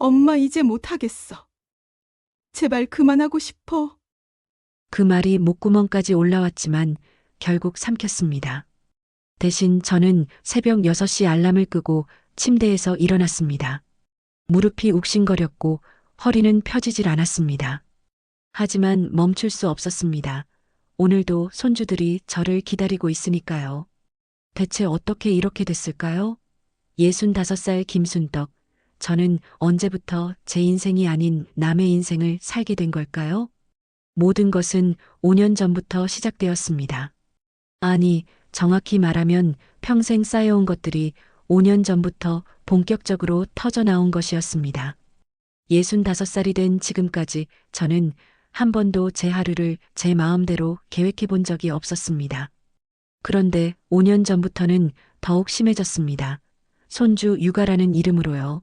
엄마 이제 못하겠어. 제발 그만하고 싶어. 그 말이 목구멍까지 올라왔지만 결국 삼켰습니다. 대신 저는 새벽 6시 알람을 끄고 침대에서 일어났습니다. 무릎이 욱신거렸고 허리는 펴지질 않았습니다. 하지만 멈출 수 없었습니다. 오늘도 손주들이 저를 기다리고 있으니까요. 대체 어떻게 이렇게 됐을까요? 65살 김순덕. 저는 언제부터 제 인생이 아닌 남의 인생을 살게 된 걸까요? 모든 것은 5년 전부터 시작되었습니다. 아니, 정확히 말하면 평생 쌓여온 것들이 5년 전부터 본격적으로 터져 나온 것이었습니다. 65살이 된 지금까지 저는 한 번도 제 하루를 제 마음대로 계획해 본 적이 없었습니다. 그런데 5년 전부터는 더욱 심해졌습니다. 손주 육아라는 이름으로요.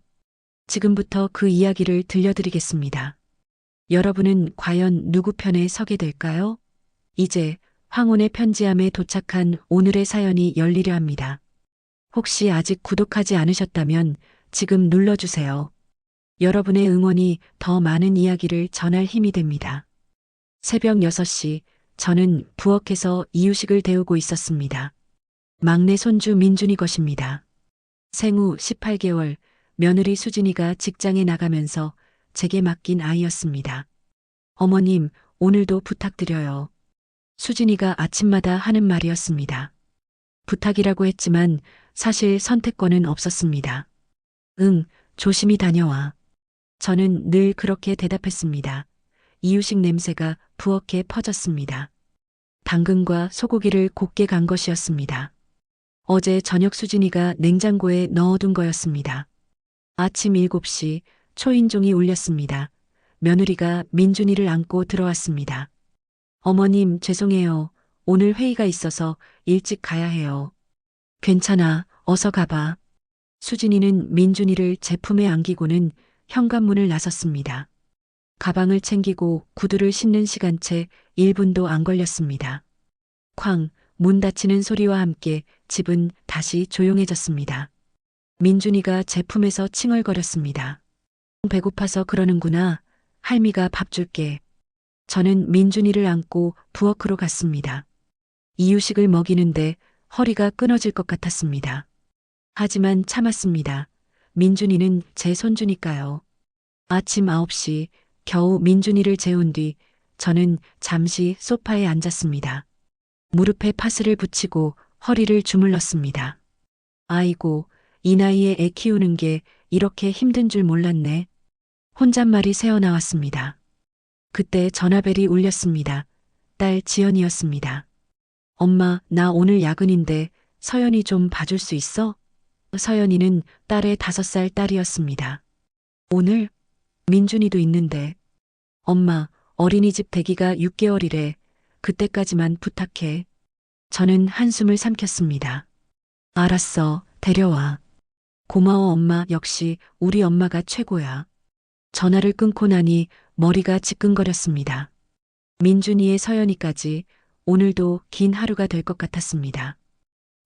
지금부터 그 이야기를 들려드리겠습니다. 여러분은 과연 누구 편에 서게 될까요? 이제 황혼의 편지함에 도착한 오늘의 사연이 열리려 합니다. 혹시 아직 구독하지 않으셨다면 지금 눌러주세요. 여러분의 응원이 더 많은 이야기를 전할 힘이 됩니다. 새벽 6시 저는 부엌에서 이유식을 데우고 있었습니다. 막내 손주 민준이 것입니다. 생후 18개월 며느리 수진이가 직장에 나가면서 제게 맡긴 아이였습니다. 어머님, 오늘도 부탁드려요. 수진이가 아침마다 하는 말이었습니다. 부탁이라고 했지만 사실 선택권은 없었습니다. 응, 조심히 다녀와. 저는 늘 그렇게 대답했습니다. 이유식 냄새가 부엌에 퍼졌습니다. 당근과 소고기를 곱게 간 것이었습니다. 어제 저녁 수진이가 냉장고에 넣어둔 거였습니다. 아침 7시 초인종이 울렸습니다. 며느리가 민준이를 안고 들어왔습니다. 어머님, 죄송해요. 오늘 회의가 있어서 일찍 가야 해요. 괜찮아, 어서 가봐. 수진이는 민준이를 제 품에 안기고는 현관문을 나섰습니다. 가방을 챙기고 구두를 신는 시간채 1분도 안 걸렸습니다. 쾅, 문 닫히는 소리와 함께 집은 다시 조용해졌습니다. 민준이가 제 품에서 칭얼거렸습니다. 배고파서 그러는구나. 할미가 밥 줄게. 저는 민준이를 안고 부엌으로 갔습니다. 이유식을 먹이는데 허리가 끊어질 것 같았습니다. 하지만 참았습니다. 민준이는 제 손주니까요. 아침 9시 겨우 민준이를 재운 뒤 저는 잠시 소파에 앉았습니다. 무릎에 파스를 붙이고 허리를 주물렀습니다. 아이고, 이 나이에 애 키우는 게 이렇게 힘든 줄 몰랐네. 혼잣말이 새어나왔습니다. 그때 전화벨이 울렸습니다. 딸 지연이었습니다. 엄마, 나 오늘 야근인데 서연이 좀 봐줄 수 있어? 서연이는 딸의 5살 딸이었습니다. 오늘? 민준이도 있는데. 엄마, 어린이집 대기가 6개월이래. 그때까지만 부탁해. 저는 한숨을 삼켰습니다. 알았어, 데려와. 고마워 엄마, 역시 우리 엄마가 최고야. 전화를 끊고 나니 머리가 지끈거렸습니다. 민준이의 서연이까지 오늘도 긴 하루가 될 것 같았습니다.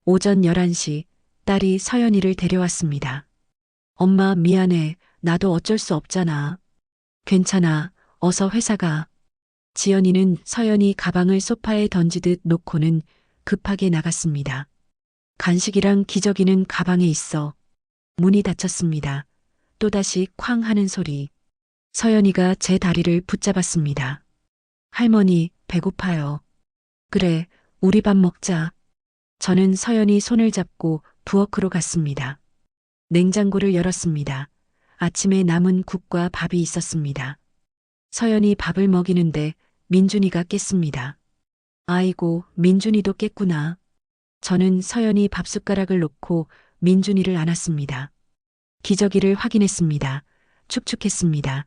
오전 11시 딸이 서연이를 데려왔습니다. 엄마 미안해. 나도 어쩔 수 없잖아. 괜찮아. 어서 회사 가. 지연이는 서연이 가방을 소파에 던지듯 놓고는 급하게 나갔습니다. 간식이랑 기저귀는 가방에 있어. 문이 닫혔습니다. 또다시 쾅 하는 소리. 서연이가 제 다리를 붙잡았습니다. 할머니, 배고파요. 그래, 우리 밥 먹자. 저는 서연이 손을 잡고 부엌으로 갔습니다. 냉장고를 열었습니다. 아침에 남은 국과 밥이 있었습니다. 서연이 밥을 먹이는데 민준이가 깼습니다. 아이고, 민준이도 깼구나. 저는 서연이 밥숟가락을 놓고 민준이를 안았습니다. 기저귀를 확인했습니다. 축축했습니다.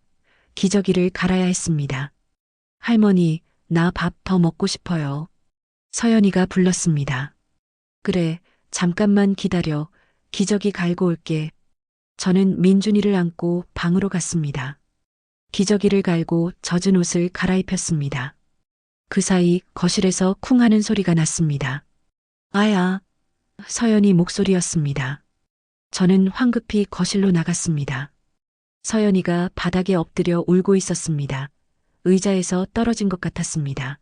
기저귀를 갈아야 했습니다. 할머니, 나 밥 더 먹고 싶어요. 서연이가 불렀습니다. 그래, 잠깐만 기다려. 기저귀 갈고 올게. 저는 민준이를 안고 방으로 갔습니다. 기저귀를 갈고 젖은 옷을 갈아입혔습니다. 그 사이 거실에서 쿵 하는 소리가 났습니다. 아야, 서연이 목소리였습니다. 저는 황급히 거실로 나갔습니다. 서연이가 바닥에 엎드려 울고 있었습니다. 의자에서 떨어진 것 같았습니다.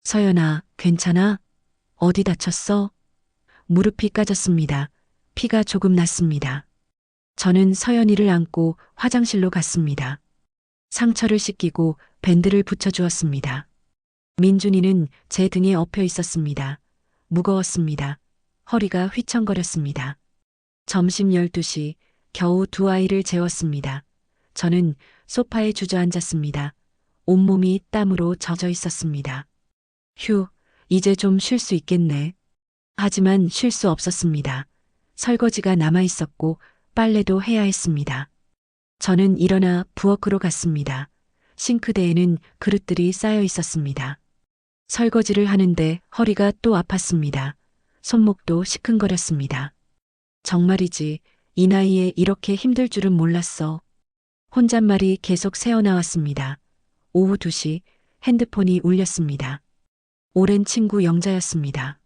서연아, 괜찮아? 어디 다쳤어? 무릎이 까졌습니다. 피가 조금 났습니다. 저는 서연이를 안고 화장실로 갔습니다. 상처를 씻기고 밴드를 붙여주었습니다. 민준이는 제 등에 엎여 있었습니다. 무거웠습니다. 허리가 휘청거렸습니다. 점심 12시 겨우 두 아이를 재웠습니다. 저는 소파에 주저앉았습니다. 온몸이 땀으로 젖어 있었습니다. 휴, 이제 좀 쉴 수 있겠네. 하지만 쉴 수 없었습니다. 설거지가 남아 있었고 빨래도 해야 했습니다. 저는 일어나 부엌으로 갔습니다. 싱크대에는 그릇들이 쌓여 있었습니다. 설거지를 하는데 허리가 또 아팠습니다. 손목도 시큰거렸습니다. 정말이지, 이 나이에 이렇게 힘들 줄은 몰랐어. 혼잣말이 계속 새어나왔습니다. 오후 2시 핸드폰이 울렸습니다. 오랜 친구 영자였습니다.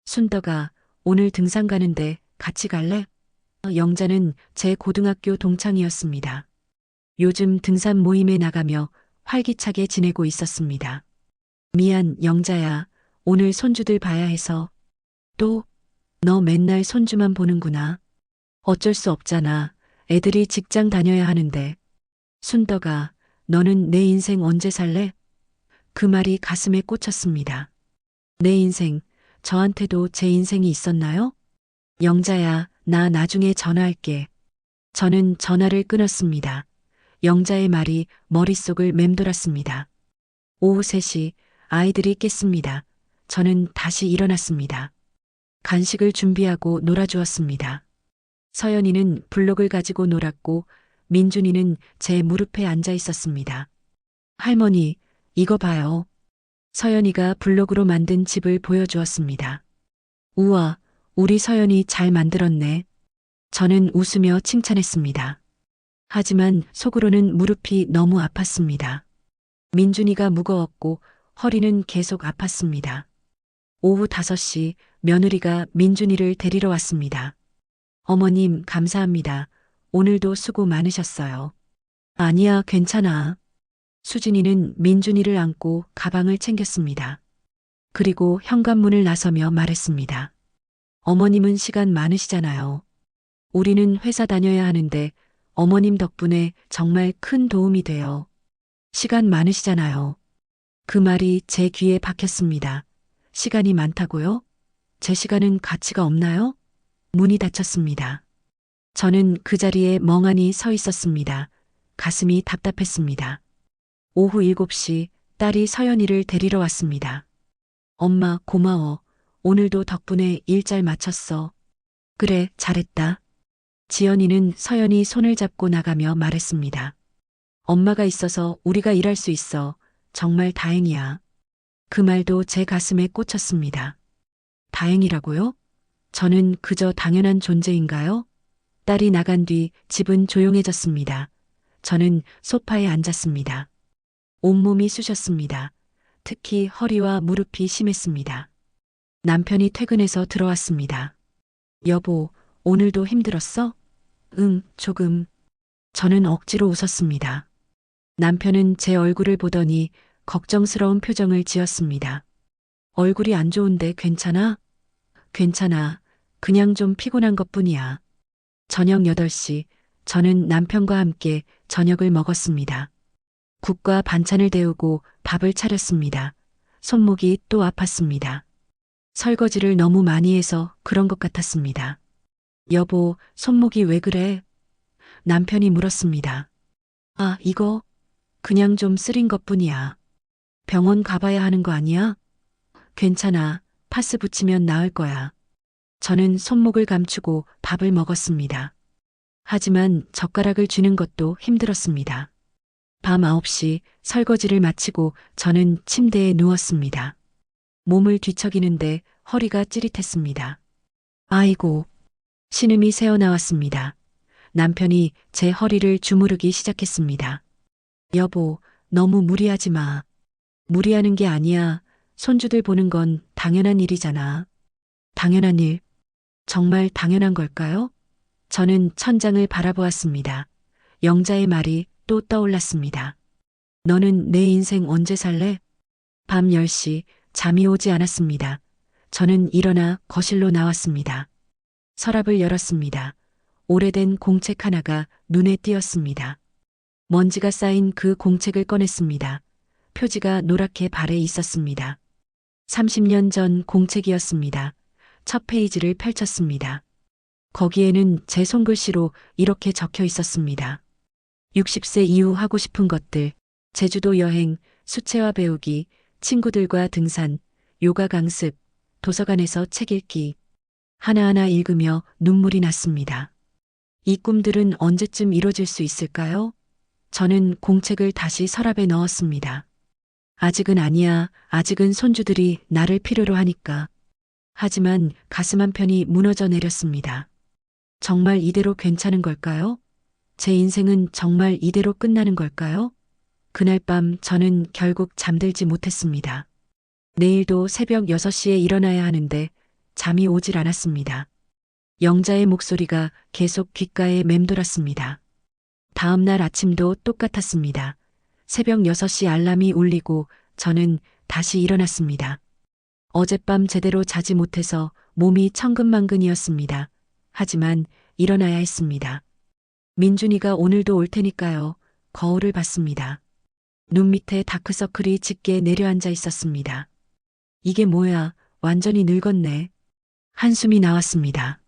순덕아, 오늘 등산 가는데 같이 갈래? 영자는 제 고등학교 동창이었습니다. 요즘 등산 모임에 나가며 활기차게 지내고 있었습니다. 미안, 영자야. 오늘 손주들 봐야 해서. 또? 너 맨날 손주만 보는구나. 어쩔 수 없잖아. 애들이 직장 다녀야 하는데. 순덕아, 너는 내 인생 언제 살래? 그 말이 가슴에 꽂혔습니다. 내 인생, 저한테도 제 인생이 있었나요? 영자야, 나 나중에 전화할게. 저는 전화를 끊었습니다. 영자의 말이 머릿속을 맴돌았습니다. 오후 3시 아이들이 깼습니다. 저는 다시 일어났습니다. 간식을 준비하고 놀아주었습니다. 서연이는 블록을 가지고 놀았고 민준이는 제 무릎에 앉아 있었습니다. 할머니, 이거 봐요. 서연이가 블록으로 만든 집을 보여주었습니다. 우와, 우리 서연이 잘 만들었네. 저는 웃으며 칭찬했습니다. 하지만 속으로는 무릎이 너무 아팠습니다. 민준이가 무거웠고 허리는 계속 아팠습니다. 오후 5시 며느리가 민준이를 데리러 왔습니다. 어머님, 감사합니다. 오늘도 수고 많으셨어요. 아니야, 괜찮아. 수진이는 민준이를 안고 가방을 챙겼습니다. 그리고 현관문을 나서며 말했습니다. 어머님은 시간 많으시잖아요. 우리는 회사 다녀야 하는데 어머님 덕분에 정말 큰 도움이 돼요. 시간 많으시잖아요. 그 말이 제 귀에 박혔습니다. 시간이 많다고요? 제 시간은 가치가 없나요? 문이 닫혔습니다. 저는 그 자리에 멍하니 서 있었습니다. 가슴이 답답했습니다. 오후 7시 딸이 서연이를 데리러 왔습니다. 엄마, 고마워. 오늘도 덕분에 일 잘 마쳤어. 그래, 잘했다. 지연이는 서연이 손을 잡고 나가며 말했습니다. 엄마가 있어서 우리가 일할 수 있어. 정말 다행이야. 그 말도 제 가슴에 꽂혔습니다. 다행이라고요? 저는 그저 당연한 존재인가요? 딸이 나간 뒤 집은 조용해졌습니다. 저는 소파에 앉았습니다. 온몸이 쑤셨습니다. 특히 허리와 무릎이 심했습니다. 남편이 퇴근해서 들어왔습니다. 여보, 오늘도 힘들었어? 응, 조금. 저는 억지로 웃었습니다. 남편은 제 얼굴을 보더니 걱정스러운 표정을 지었습니다. 얼굴이 안 좋은데 괜찮아? 괜찮아. 그냥 좀 피곤한 것뿐이야. 저녁 8시 저는 남편과 함께 저녁을 먹었습니다. 국과 반찬을 데우고 밥을 차렸습니다. 손목이 또 아팠습니다. 설거지를 너무 많이 해서 그런 것 같았습니다. 여보, 손목이 왜 그래? 남편이 물었습니다. 아, 이거 그냥 좀 쓰린 것뿐이야. 병원 가봐야 하는 거 아니야? 괜찮아. 파스 붙이면 나을 거야. 저는 손목을 감추고 밥을 먹었습니다. 하지만 젓가락을 쥐는 것도 힘들었습니다. 밤 9시 설거지를 마치고 저는 침대에 누웠습니다. 몸을 뒤척이는데 허리가 찌릿했습니다. 아이고, 신음이 새어나왔습니다. 남편이 제 허리를 주무르기 시작했습니다. 여보, 너무 무리하지 마. 무리하는 게 아니야. 손주들 보는 건 당연한 일이잖아. 당연한 일? 정말 당연한 걸까요? 저는 천장을 바라보았습니다. 영자의 말이 또 떠올랐습니다. 너는 내 인생 언제 살래? 밤 10시 잠이 오지 않았습니다. 저는 일어나 거실로 나왔습니다. 서랍을 열었습니다. 오래된 공책 하나가 눈에 띄었습니다. 먼지가 쌓인 그 공책을 꺼냈습니다. 표지가 노랗게 발에 있었습니다. 30년 전 공책이었습니다. 첫 페이지를 펼쳤습니다. 거기에는 제 손글씨로 이렇게 적혀 있었습니다. 60세 이후 하고 싶은 것들, 제주도 여행, 수채화 배우기, 친구들과 등산, 요가 강습, 도서관에서 책 읽기. 하나하나 읽으며 눈물이 났습니다. 이 꿈들은 언제쯤 이뤄질 수 있을까요? 저는 공책을 다시 서랍에 넣었습니다. 아직은 아니야. 아직은 손주들이 나를 필요로 하니까. 하지만 가슴 한편이 무너져 내렸습니다. 정말 이대로 괜찮은 걸까요? 제 인생은 정말 이대로 끝나는 걸까요? 그날 밤 저는 결국 잠들지 못했습니다. 내일도 새벽 6시에 일어나야 하는데 잠이 오질 않았습니다. 영자의 목소리가 계속 귓가에 맴돌았습니다. 다음 날 아침도 똑같았습니다. 새벽 6시 알람이 울리고 저는 다시 일어났습니다. 어젯밤 제대로 자지 못해서 몸이 천근만근이었습니다. 하지만 일어나야 했습니다. 민준이가 오늘도 올 테니까요. 거울을 봤습니다. 눈 밑에 다크서클이 짙게 내려앉아 있었습니다. 이게 뭐야, 완전히 늙었네. 한숨이 나왔습니다.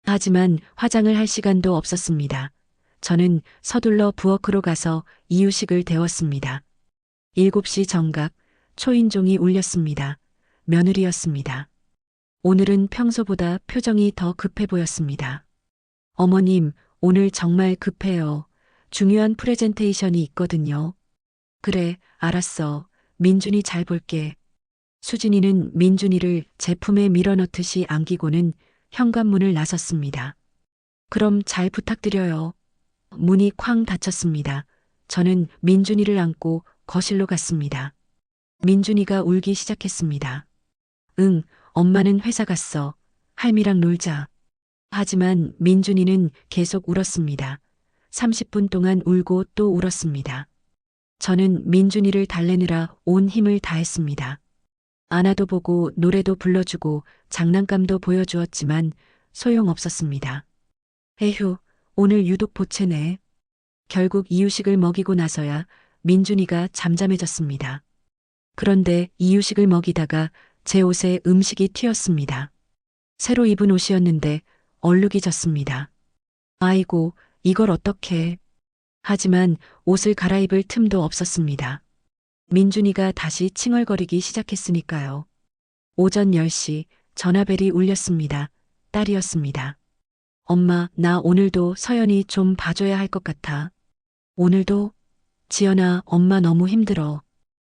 하지만 화장을 할 시간도 없었습니다. 저는 서둘러 부엌으로 가서 이유식을 데웠습니다. 7시 정각, 초인종이 울렸습니다. 며느리였습니다. 오늘은 평소보다 표정이 더 급해 보였습니다. 어머님, 오늘 정말 급해요. 중요한 프레젠테이션이 있거든요. 그래, 알았어. 민준이 잘 볼게. 수진이는 민준이를 제품에 밀어넣듯이 안기고는 현관문을 나섰습니다. 그럼 잘 부탁드려요. 문이 쾅 닫혔습니다. 저는 민준이를 안고 거실로 갔습니다. 민준이가 울기 시작했습니다. 응, 엄마는 회사 갔어. 할미랑 놀자. 하지만 민준이는 계속 울었습니다. 30분 동안 울고 또 울었습니다. 저는 민준이를 달래느라 온 힘을 다했습니다. 안아도 보고 노래도 불러주고 장난감도 보여주었지만 소용없었습니다. 에휴, 오늘 유독 보채네. 결국 이유식을 먹이고 나서야 민준이가 잠잠해졌습니다. 그런데 이유식을 먹이다가 제 옷에 음식이 튀었습니다. 새로 입은 옷이었는데 얼룩이 졌습니다. 아이고, 이걸 어떡해. 하지만 옷을 갈아입을 틈도 없었습니다. 민준이가 다시 칭얼거리기 시작했으니까요. 오전 10시 전화벨이 울렸습니다. 딸이었습니다. 엄마, 나 오늘도 서연이 좀 봐줘야 할 것 같아. 오늘도? 지연아, 엄마 너무 힘들어.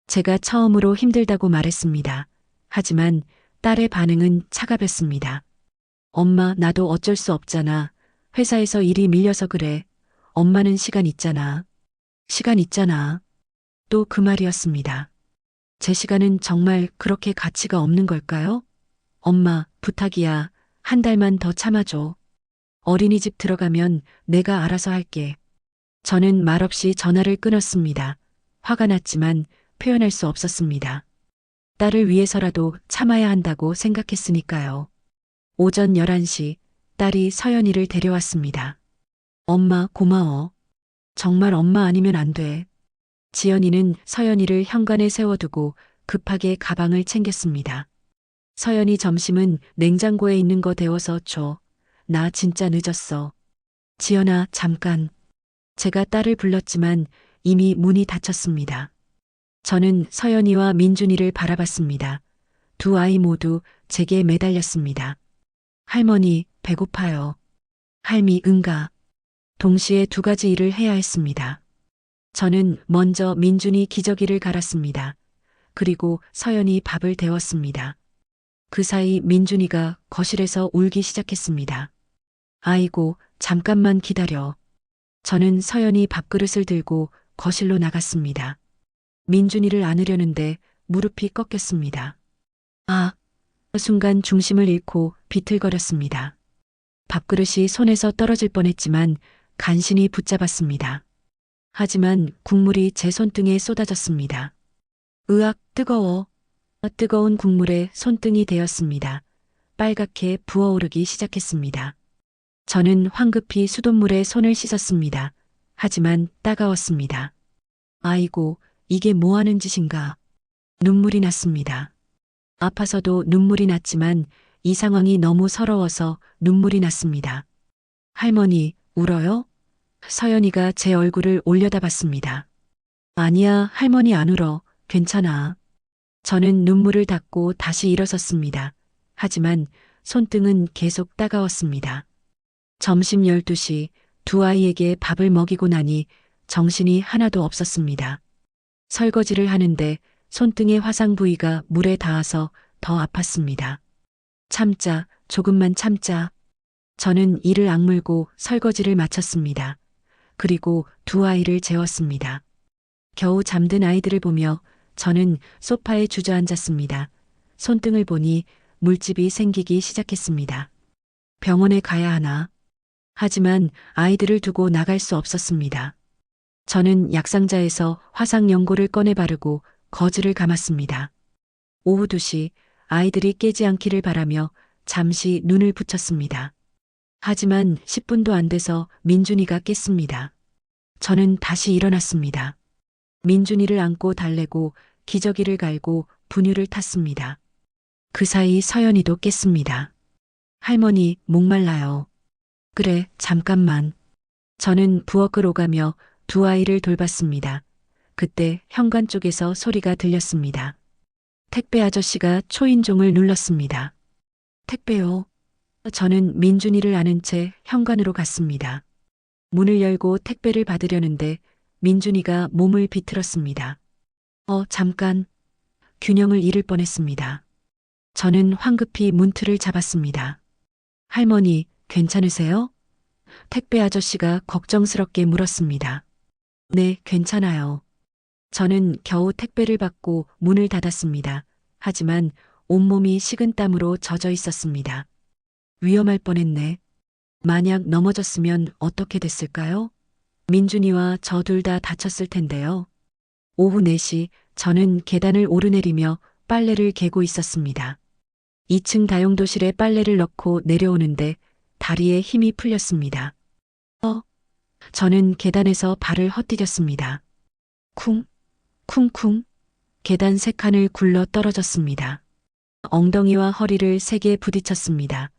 제가 처음으로 힘들다고 말했습니다. 하지만 딸의 반응은 차가웠습니다. 엄마, 나도 어쩔 수 없잖아. 회사에서 일이 밀려서 그래. 엄마는 시간 있잖아. 시간 있잖아. 또 그 말이었습니다. 제 시간은 정말 그렇게 가치가 없는 걸까요? 엄마, 부탁이야. 한 달만 더 참아줘. 어린이집 들어가면 내가 알아서 할게. 저는 말없이 전화를 끊었습니다. 화가 났지만 표현할 수 없었습니다. 딸을 위해서라도 참아야 한다고 생각했으니까요. 오전 11시 딸이 서연이를 데려왔습니다. 엄마, 고마워. 정말 엄마 아니면 안 돼. 지연이는 서연이를 현관에 세워두고 급하게 가방을 챙겼습니다. 서연이 점심은 냉장고에 있는 거 데워서 줘. 나 진짜 늦었어. 지연아, 잠깐. 제가 딸을 불렀지만 이미 문이 닫혔습니다. 저는 서연이와 민준이를 바라봤습니다. 두 아이 모두 제게 매달렸습니다. 할머니, 배고파요. 할미, 응가. 동시에 두 가지 일을 해야 했습니다. 저는 먼저 민준이 기저귀를 갈았습니다. 그리고 서연이 밥을 데웠습니다. 그 사이 민준이가 거실에서 울기 시작했습니다. 아이고, 잠깐만 기다려. 저는 서연이 밥그릇을 들고 거실로 나갔습니다. 민준이를 안으려는데 무릎이 꺾였습니다. 아, 순간 중심을 잃고 비틀거렸습니다. 밥그릇이 손에서 떨어질 뻔했지만 간신히 붙잡았습니다. 하지만 국물이 제 손등에 쏟아졌습니다. 으악, 뜨거워. 뜨거운 국물에 손등이 데였습니다. 빨갛게 부어오르기 시작했습니다. 저는 황급히 수돗물에 손을 씻었습니다. 하지만 따가웠습니다. 아이고, 이게 뭐 하는 짓인가. 눈물이 났습니다. 아파서도 눈물이 났지만 이 상황이 너무 서러워서 눈물이 났습니다. 할머니, 울어요? 서연이가 제 얼굴을 올려다봤습니다. 아니야, 할머니 안 울어. 괜찮아. 저는 눈물을 닦고 다시 일어섰습니다. 하지만 손등은 계속 따가웠습니다. 점심 12시 두 아이에게 밥을 먹이고 나니 정신이 하나도 없었습니다. 설거지를 하는데 손등의 화상 부위가 물에 닿아서 더 아팠습니다. 참자, 조금만 참자. 저는 이를 악물고 설거지를 마쳤습니다. 그리고 두 아이를 재웠습니다. 겨우 잠든 아이들을 보며 저는 소파에 주저앉았습니다. 손등을 보니 물집이 생기기 시작했습니다. 병원에 가야 하나? 하지만 아이들을 두고 나갈 수 없었습니다. 저는 약상자에서 화상 연고를 꺼내 바르고 거즈를 감았습니다. 오후 2시 아이들이 깨지 않기를 바라며 잠시 눈을 붙였습니다. 하지만 10분도 안 돼서 민준이가 깼습니다. 저는 다시 일어났습니다. 민준이를 안고 달래고 기저귀를 갈고 분유를 탔습니다. 그 사이 서연이도 깼습니다. 할머니, 목말라요. 그래, 잠깐만. 저는 부엌을 오가며 두 아이를 돌봤습니다. 그때 현관 쪽에서 소리가 들렸습니다. 택배 아저씨가 초인종을 눌렀습니다. 택배요. 저는 민준이를 안은 채 현관으로 갔습니다. 문을 열고 택배를 받으려는데 민준이가 몸을 비틀었습니다. 잠깐. 균형을 잃을 뻔했습니다. 저는 황급히 문틀을 잡았습니다. 할머니, 괜찮으세요? 택배 아저씨가 걱정스럽게 물었습니다. 네, 괜찮아요. 저는 겨우 택배를 받고 문을 닫았습니다. 하지만 온몸이 식은땀으로 젖어 있었습니다. 위험할 뻔했네. 만약 넘어졌으면 어떻게 됐을까요? 민준이와 저 둘 다 다쳤을 텐데요. 오후 4시 저는 계단을 오르내리며 빨래를 개고 있었습니다. 2층 다용도실에 빨래를 넣고 내려오는데 다리에 힘이 풀렸습니다. 저는 계단에서 발을 헛디뎠습니다. 쿵, 쿵쿵. 계단 3칸을 굴러 떨어졌습니다. 엉덩이와 허리를 세게 부딪혔습니다.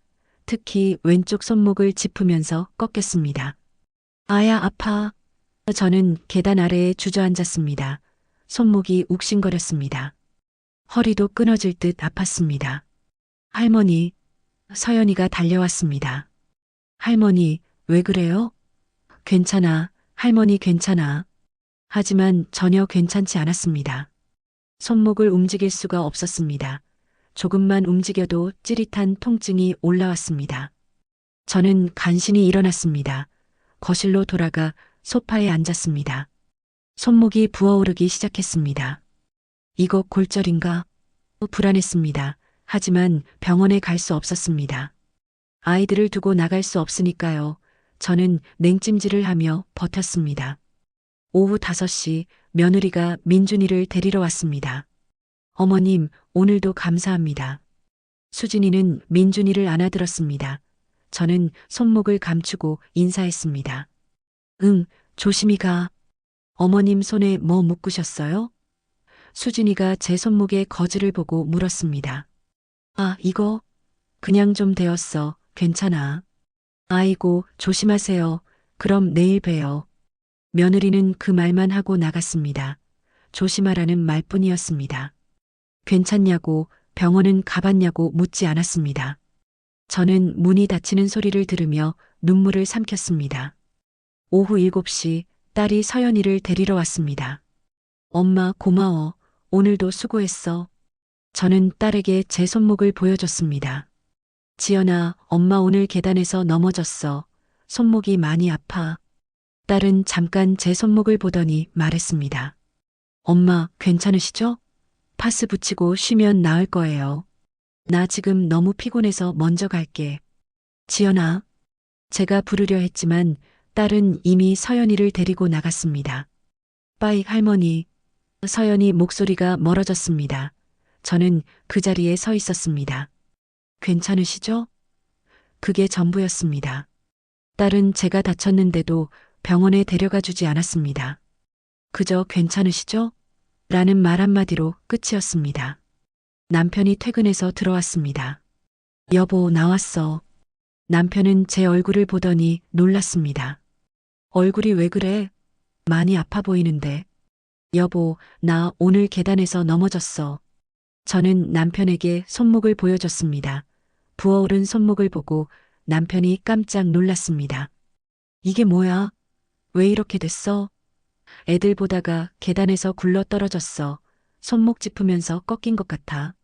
특히 왼쪽 손목을 짚으면서 꺾였습니다. 아야, 아파. 저는 계단 아래에 주저앉았습니다. 손목이 욱신거렸습니다. 허리도 끊어질 듯 아팠습니다. 할머니, 서연이가 달려왔습니다. 할머니, 왜 그래요? 괜찮아, 할머니 괜찮아. 하지만 전혀 괜찮지 않았습니다. 손목을 움직일 수가 없었습니다. 조금만 움직여도 찌릿한 통증이 올라왔습니다. 저는 간신히 일어났습니다. 거실로 돌아가 소파에 앉았습니다. 손목이 부어오르기 시작했습니다. 이거 골절인가? 불안했습니다. 하지만 병원에 갈 수 없었습니다. 아이들을 두고 나갈 수 없으니까요. 저는 냉찜질을 하며 버텼습니다. 오후 5시 며느리가 민준이를 데리러 왔습니다. 어머님, 오늘도 감사합니다. 수진이는 민준이를 안아들었습니다. 저는 손목을 감추고 인사했습니다. 응, 조심히 가. 어머님 손에 뭐 묶으셨어요? 수진이가 제 손목에 거즈를 보고 물었습니다. 아, 이거? 그냥 좀 데었어. 괜찮아. 아이고, 조심하세요. 그럼 내일 봬요. 며느리는 그 말만 하고 나갔습니다. 조심하라는 말뿐이었습니다. 괜찮냐고, 병원은 가봤냐고 묻지 않았습니다. 저는 문이 닫히는 소리를 들으며 눈물을 삼켰습니다. 오후 7시 딸이 서연이를 데리러 왔습니다. 엄마, 고마워. 오늘도 수고했어. 저는 딸에게 제 손목을 보여줬습니다. 지연아, 엄마 오늘 계단에서 넘어졌어. 손목이 많이 아파. 딸은 잠깐 제 손목을 보더니 말했습니다. 엄마, 괜찮으시죠? 파스 붙이고 쉬면 나을 거예요. 나 지금 너무 피곤해서 먼저 갈게. 지연아. 제가 부르려 했지만 딸은 이미 서연이를 데리고 나갔습니다. 빠이 할머니. 서연이 목소리가 멀어졌습니다. 저는 그 자리에 서 있었습니다. 괜찮으시죠? 그게 전부였습니다. 딸은 제가 다쳤는데도 병원에 데려가 주지 않았습니다. 그저 괜찮으시죠? 라는 말 한마디로 끝이었습니다. 남편이 퇴근해서 들어왔습니다. 여보, 나왔어. 남편은 제 얼굴을 보더니 놀랐습니다. 얼굴이 왜 그래? 많이 아파 보이는데. 여보, 나 오늘 계단에서 넘어졌어. 저는 남편에게 손목을 보여줬습니다. 부어오른 손목을 보고 남편이 깜짝 놀랐습니다. 이게 뭐야? 왜 이렇게 됐어? 애들 보다가 계단에서 굴러 떨어졌어. 손목 짚으면서 꺾인 것 같아.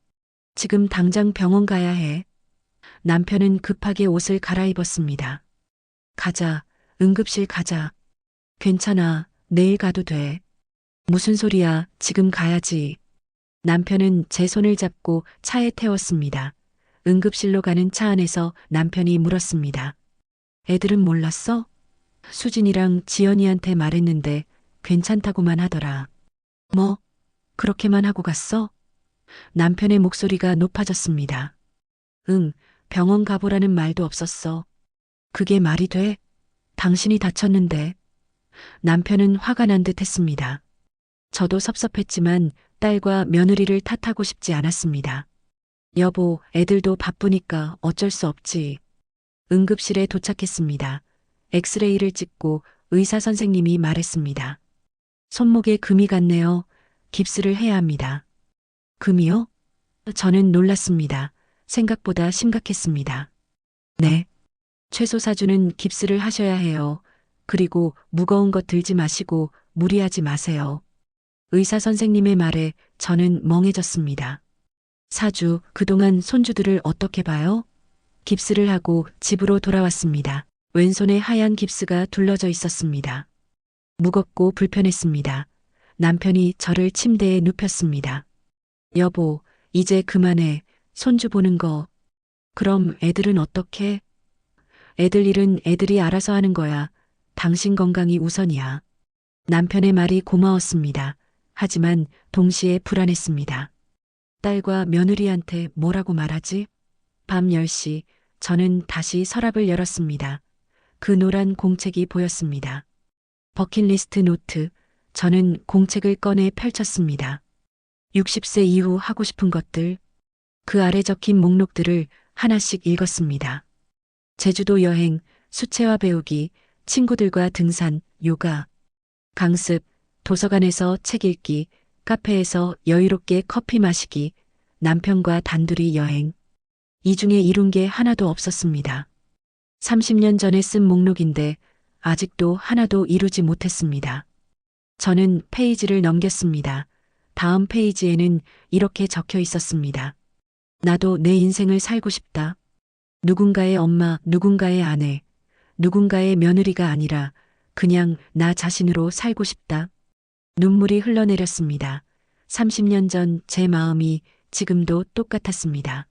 지금 당장 병원 가야 해. 남편은 급하게 옷을 갈아입었습니다. 가자, 응급실 가자. 괜찮아, 내일 가도 돼. 무슨 소리야, 지금 가야지. 남편은 제 손을 잡고 차에 태웠습니다. 응급실로 가는 차 안에서 남편이 물었습니다. 애들은 몰랐어? 수진이랑 지연이한테 말했는데 괜찮다고만 하더라. 뭐? 그렇게만 하고 갔어? 남편의 목소리가 높아졌습니다. 응, 병원 가보라는 말도 없었어. 그게 말이 돼? 당신이 다쳤는데. 남편은 화가 난 듯 했습니다. 저도 섭섭했지만 딸과 며느리를 탓하고 싶지 않았습니다. 여보, 애들도 바쁘니까 어쩔 수 없지. 응급실에 도착했습니다. 엑스레이를 찍고 의사 선생님이 말했습니다. 손목에 금이 갔네요. 깁스를 해야 합니다. 금이요? 저는 놀랐습니다. 생각보다 심각했습니다. 네. 최소 4주는 깁스를 하셔야 해요. 그리고 무거운 것 들지 마시고 무리하지 마세요. 의사 선생님의 말에 저는 멍해졌습니다. 4주, 그동안 손주들을 어떻게 봐요? 깁스를 하고 집으로 돌아왔습니다. 왼손에 하얀 깁스가 둘러져 있었습니다. 무겁고 불편했습니다. 남편이 저를 침대에 눕혔습니다. 여보, 이제 그만해. 손주 보는 거. 그럼 애들은 어떻게? 애들 일은 애들이 알아서 하는 거야. 당신 건강이 우선이야. 남편의 말이 고마웠습니다. 하지만 동시에 불안했습니다. 딸과 며느리한테 뭐라고 말하지? 밤 10시 저는 다시 서랍을 열었습니다. 그 노란 공책이 보였습니다. 버킷리스트 노트. 저는 공책을 꺼내 펼쳤습니다. 60세 이후 하고 싶은 것들. 그 아래 적힌 목록들을 하나씩 읽었습니다. 제주도 여행, 수채화 배우기, 친구들과 등산, 요가, 강습, 도서관에서 책 읽기, 카페에서 여유롭게 커피 마시기, 남편과 단둘이 여행. 이 중에 이룬 게 하나도 없었습니다. 30년 전에 쓴 목록인데 아직도 하나도 이루지 못했습니다. 저는 페이지를 넘겼습니다. 다음 페이지에는 이렇게 적혀 있었습니다. 나도 내 인생을 살고 싶다. 누군가의 엄마, 누군가의 아내, 누군가의 며느리가 아니라 그냥 나 자신으로 살고 싶다. 눈물이 흘러내렸습니다. 30년 전 제 마음이 지금도 똑같았습니다.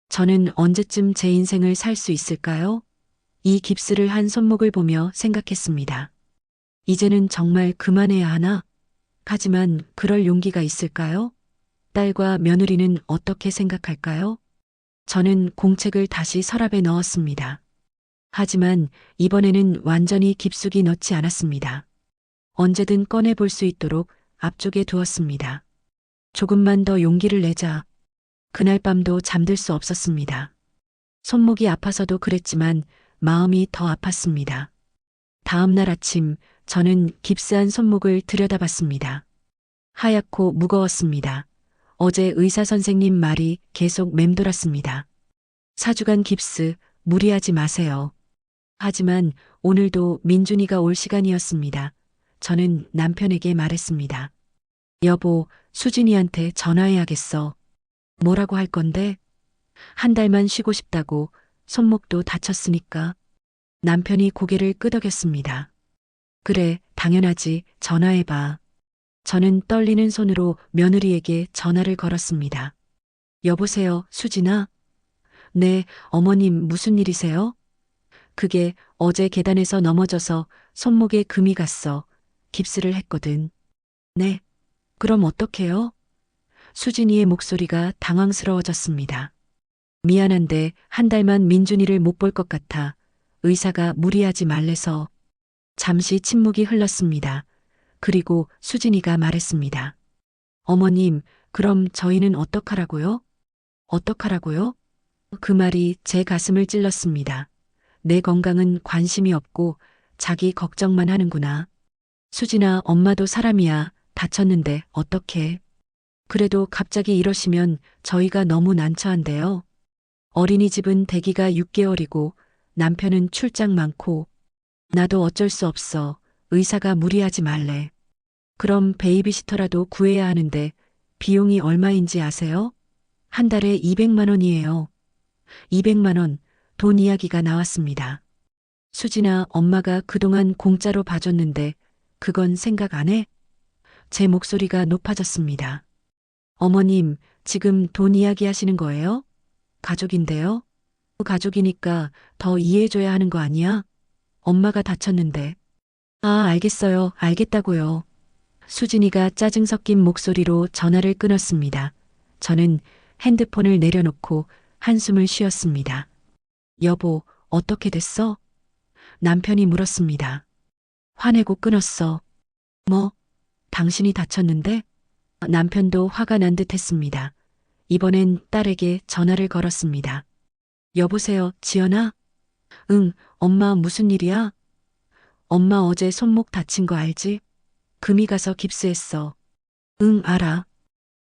저는 언제쯤 제 인생을 살 수 있을까요? 이 깁스를 한 손목을 보며 생각했습니다. 이제는 정말 그만해야 하나? 하지만 그럴 용기가 있을까요? 딸과 며느리는 어떻게 생각할까요? 저는 공책을 다시 서랍에 넣었습니다. 하지만 이번에는 완전히 깊숙이 넣지 않았습니다. 언제든 꺼내볼 수 있도록 앞쪽에 두었습니다. 조금만 더 용기를 내자. 그날 밤도 잠들 수 없었습니다. 손목이 아파서도 그랬지만 마음이 더 아팠습니다. 다음 날 아침 저는 깁스한 손목을 들여다봤습니다. 하얗고 무거웠습니다. 어제 의사 선생님 말이 계속 맴돌았습니다. 4주간 깁스, 무리하지 마세요. 하지만 오늘도 민준이가 올 시간이었습니다. 저는 남편에게 말했습니다. 여보, 수진이한테 전화해야겠어. 뭐라고 할 건데? 한 달만 쉬고 싶다고. 손목도 다쳤으니까. 남편이 고개를 끄덕였습니다. 그래, 당연하지. 전화해봐. 저는 떨리는 손으로 며느리에게 전화를 걸었습니다. 여보세요, 수진아? 네, 어머님 무슨 일이세요? 그게 어제 계단에서 넘어져서 손목에 금이 갔어. 깁스를 했거든. 네. 그럼 어떡해요? 수진이의 목소리가 당황스러워졌습니다. 미안한데 한 달만 민준이를 못 볼 것 같아. 의사가 무리하지 말래서. 잠시 침묵이 흘렀습니다. 그리고 수진이가 말했습니다. 어머님, 그럼 저희는 어떡하라고요? 어떡하라고요? 그 말이 제 가슴을 찔렀습니다. 내 건강은 관심이 없고 자기 걱정만 하는구나. 수진아, 엄마도 사람이야. 다쳤는데 어떡해. 그래도 갑자기 이러시면 저희가 너무 난처한데요. 어린이집은 대기가 6개월이고 남편은 출장 많고 나도 어쩔 수 없어. 의사가 무리하지 말래. 그럼 베이비시터라도 구해야 하는데 비용이 얼마인지 아세요? 한 달에 200만 원이에요. 200만 원, 돈 이야기가 나왔습니다. 수진아, 엄마가 그동안 공짜로 봐줬는데 그건 생각 안 해? 제 목소리가 높아졌습니다. 어머님, 지금 돈 이야기 하시는 거예요? 가족인데요? 가족이니까 더 이해해줘야 하는 거 아니야? 엄마가 다쳤는데. 아, 알겠어요. 알겠다고요. 수진이가 짜증 섞인 목소리로 전화를 끊었습니다. 저는 핸드폰을 내려놓고 한숨을 쉬었습니다. 여보, 어떻게 됐어? 남편이 물었습니다. 화내고 끊었어. 뭐? 당신이 다쳤는데? 남편도 화가 난 듯 했습니다. 이번엔 딸에게 전화를 걸었습니다. 여보세요, 지연아? 응, 엄마 무슨 일이야? 엄마 어제 손목 다친 거 알지? 금이 가서 깁스했어. 응, 알아.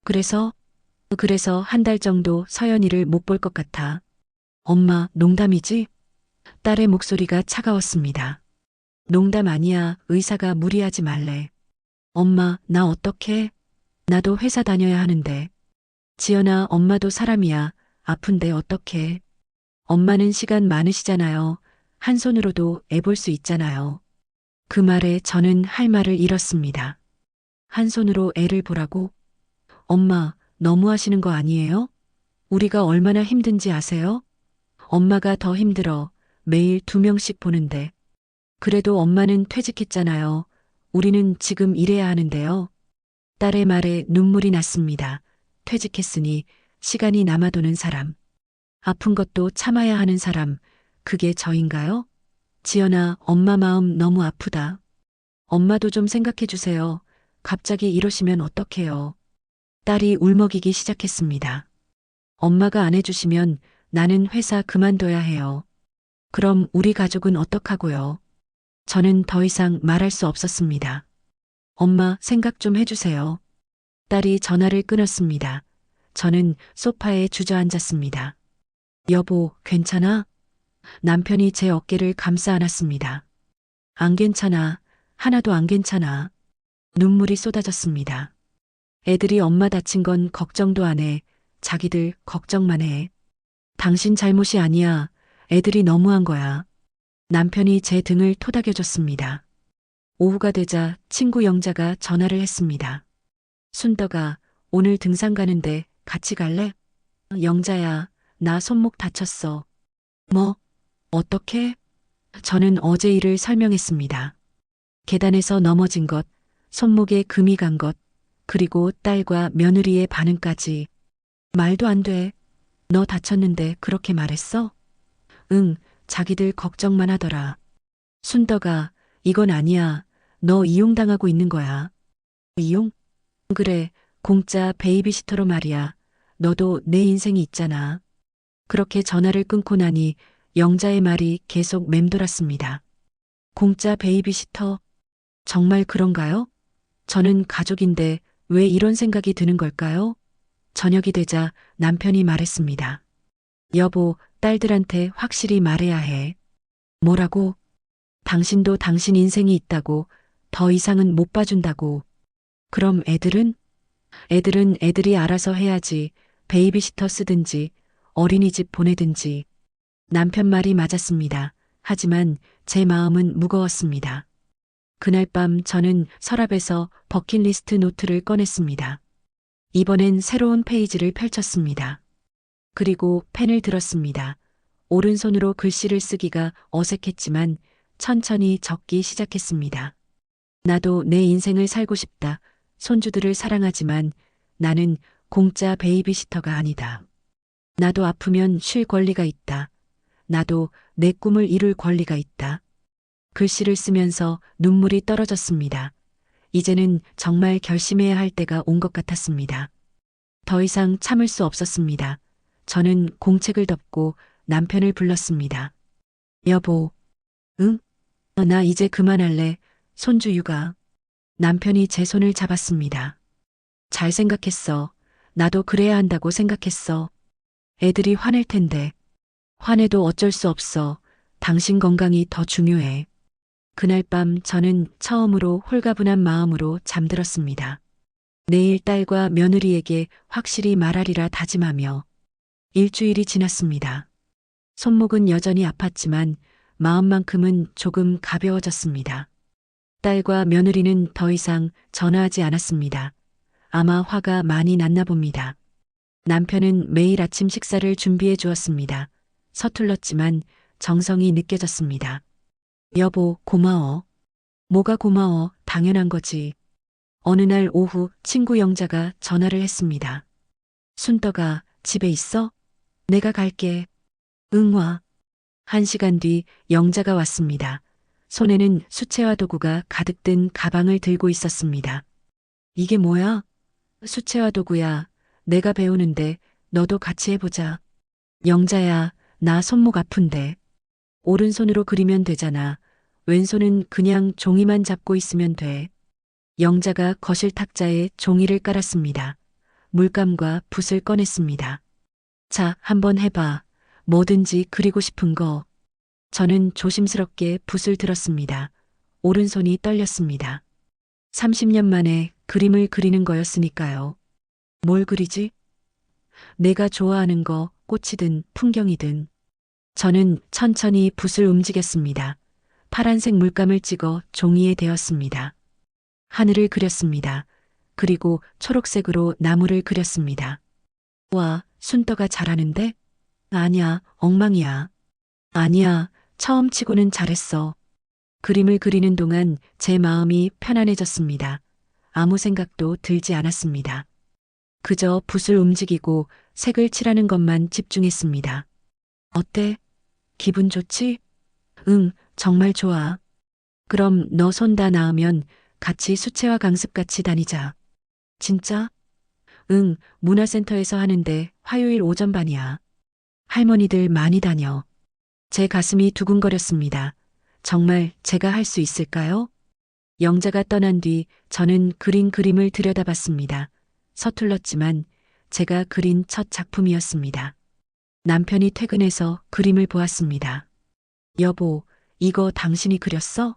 그래서 한 달 정도 서연이를 못 볼 것 같아. 엄마, 농담이지? 딸의 목소리가 차가웠습니다. 농담 아니야. 의사가 무리하지 말래. 엄마, 나 어떡해? 나도 회사 다녀야 하는데. 지연아, 엄마도 사람이야. 아픈데 어떡해. 엄마는 시간 많으시잖아요. 한 손으로도 애 볼 수 있잖아요. 그 말에 저는 할 말을 잃었습니다. 한 손으로 애를 보라고? 엄마, 너무하시는 거 아니에요? 우리가 얼마나 힘든지 아세요? 엄마가 더 힘들어. 매일 2명씩 보는데. 그래도 엄마는 퇴직했잖아요. 우리는 지금 일해야 하는데요. 딸의 말에 눈물이 났습니다. 퇴직했으니 시간이 남아도는 사람. 아픈 것도 참아야 하는 사람. 그게 저인가요? 지연아, 엄마 마음 너무 아프다. 엄마도 좀 생각해 주세요. 갑자기 이러시면 어떡해요. 딸이 울먹이기 시작했습니다. 엄마가 안 해주시면 나는 회사 그만둬야 해요. 그럼 우리 가족은 어떡하고요? 저는 더 이상 말할 수 없었습니다. 엄마, 생각 좀 해주세요. 딸이 전화를 끊었습니다. 저는 소파에 주저앉았습니다. 여보, 괜찮아? 남편이 제 어깨를 감싸 안았습니다. 안 괜찮아. 하나도 안 괜찮아. 눈물이 쏟아졌습니다. 애들이 엄마 다친 건 걱정도 안 해. 자기들 걱정만 해. 당신 잘못이 아니야. 애들이 너무한 거야. 남편이 제 등을 토닥여줬습니다. 오후가 되자 친구 영자가 전화를 했습니다. 순덕아, 오늘 등산 가는데 같이 갈래? 영자야, 나 손목 다쳤어. 뭐? 어떻게? 저는 어제 일을 설명했습니다. 계단에서 넘어진 것, 손목에 금이 간 것, 그리고 딸과 며느리의 반응까지. 말도 안 돼. 너 다쳤는데 그렇게 말했어? 응, 자기들 걱정만 하더라. 순덕아, 이건 아니야. 너 이용당하고 있는 거야. 이용? 그래, 공짜 베이비시터로 말이야. 너도 내 인생이 있잖아. 그렇게 전화를 끊고 나니 영자의 말이 계속 맴돌았습니다. 공짜 베이비시터? 정말 그런가요? 저는 가족인데 왜 이런 생각이 드는 걸까요? 저녁이 되자 남편이 말했습니다. 여보, 딸들한테 확실히 말해야 해. 뭐라고? 당신도 당신 인생이 있다고, 더 이상은 못 봐준다고. 그럼 애들은? 애들은 애들이 알아서 해야지. 베이비시터 쓰든지, 어린이집 보내든지. 남편 말이 맞았습니다. 하지만 제 마음은 무거웠습니다. 그날 밤 저는 서랍에서 버킷리스트 노트를 꺼냈습니다. 이번엔 새로운 페이지를 펼쳤습니다. 그리고 펜을 들었습니다. 오른손으로 글씨를 쓰기가 어색했지만 천천히 적기 시작했습니다. 나도 내 인생을 살고 싶다. 손주들을 사랑하지만 나는 공짜 베이비시터가 아니다. 나도 아프면 쉴 권리가 있다. 나도 내 꿈을 이룰 권리가 있다. 글씨를 쓰면서 눈물이 떨어졌습니다. 이제는 정말 결심해야 할 때가 온 것 같았습니다. 더 이상 참을 수 없었습니다. 저는 공책을 덮고 남편을 불렀습니다. 여보, 응? 나 이제 그만할래. 손주 육아. 남편이 제 손을 잡았습니다. 잘 생각했어. 나도 그래야 한다고 생각했어. 애들이 화낼 텐데. 화내도 어쩔 수 없어. 당신 건강이 더 중요해. 그날 밤 저는 처음으로 홀가분한 마음으로 잠들었습니다. 내일 딸과 며느리에게 확실히 말하리라 다짐하며 일주일이 지났습니다. 손목은 여전히 아팠지만 마음만큼은 조금 가벼워졌습니다. 딸과 며느리는 더 이상 전화하지 않았습니다. 아마 화가 많이 났나 봅니다. 남편은 매일 아침 식사를 준비해 주었습니다. 서툴렀지만 정성이 느껴졌습니다. 여보, 고마워. 뭐가 고마워, 당연한 거지. 어느 날 오후 친구 영자가 전화를 했습니다. 순떡아, 집에 있어? 내가 갈게. 응, 와. 1시간 뒤 영자가 왔습니다. 손에는 수채화 도구가 가득 든 가방을 들고 있었습니다. 이게 뭐야? 수채화 도구야. 내가 배우는데 너도 같이 해보자. 영자야, 나 손목 아픈데. 오른손으로 그리면 되잖아. 왼손은 그냥 종이만 잡고 있으면 돼. 영자가 거실 탁자에 종이를 깔았습니다. 물감과 붓을 꺼냈습니다. 자, 한번 해봐. 뭐든지 그리고 싶은 거. 저는 조심스럽게 붓을 들었습니다. 오른손이 떨렸습니다. 30년 만에 그림을 그리는 거였으니까요. 뭘 그리지? 내가 좋아하는 거, 꽃이든 풍경이든. 저는 천천히 붓을 움직였습니다. 파란색 물감을 찍어 종이에 대었습니다. 하늘을 그렸습니다. 그리고 초록색으로 나무를 그렸습니다. 와, 순떡아 잘하는데? 아니야, 엉망이야. 아니야, 처음 치고는 잘했어. 그림을 그리는 동안 제 마음이 편안해졌습니다. 아무 생각도 들지 않았습니다. 그저 붓을 움직이고 색을 칠하는 것만 집중했습니다. 어때? 기분 좋지? 응, 정말 좋아. 그럼 너 손 다 나으면 같이 수채화 강습 같이 다니자. 진짜? 응, 문화센터에서 하는데 화요일 오전반이야. 할머니들 많이 다녀. 제 가슴이 두근거렸습니다. 정말 제가 할 수 있을까요? 영자가 떠난 뒤 저는 그린 그림을 들여다봤습니다. 서툴렀지만 제가 그린 첫 작품이었습니다. 남편이 퇴근해서 그림을 보았습니다. 여보, 이거 당신이 그렸어?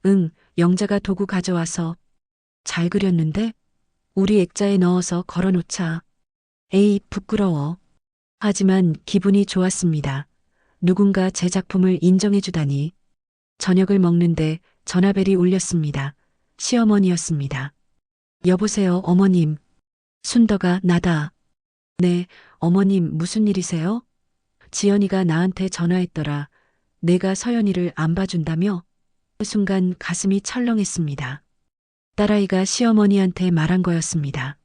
응, 영자가 도구 가져와서. 잘 그렸는데? 우리 액자에 넣어서 걸어놓자. 에이, 부끄러워. 하지만 기분이 좋았습니다. 누군가 제 작품을 인정해주다니. 저녁을 먹는데 전화벨이 울렸습니다. 시어머니였습니다. 여보세요, 어머님. 순덕아, 나다. 네, 어머님 무슨 일이세요? 지연이가 나한테 전화했더라. 내가 서연이를 안 봐준다며? 그 순간 가슴이 철렁했습니다. 딸아이가 시어머니한테 말한 거였습니다.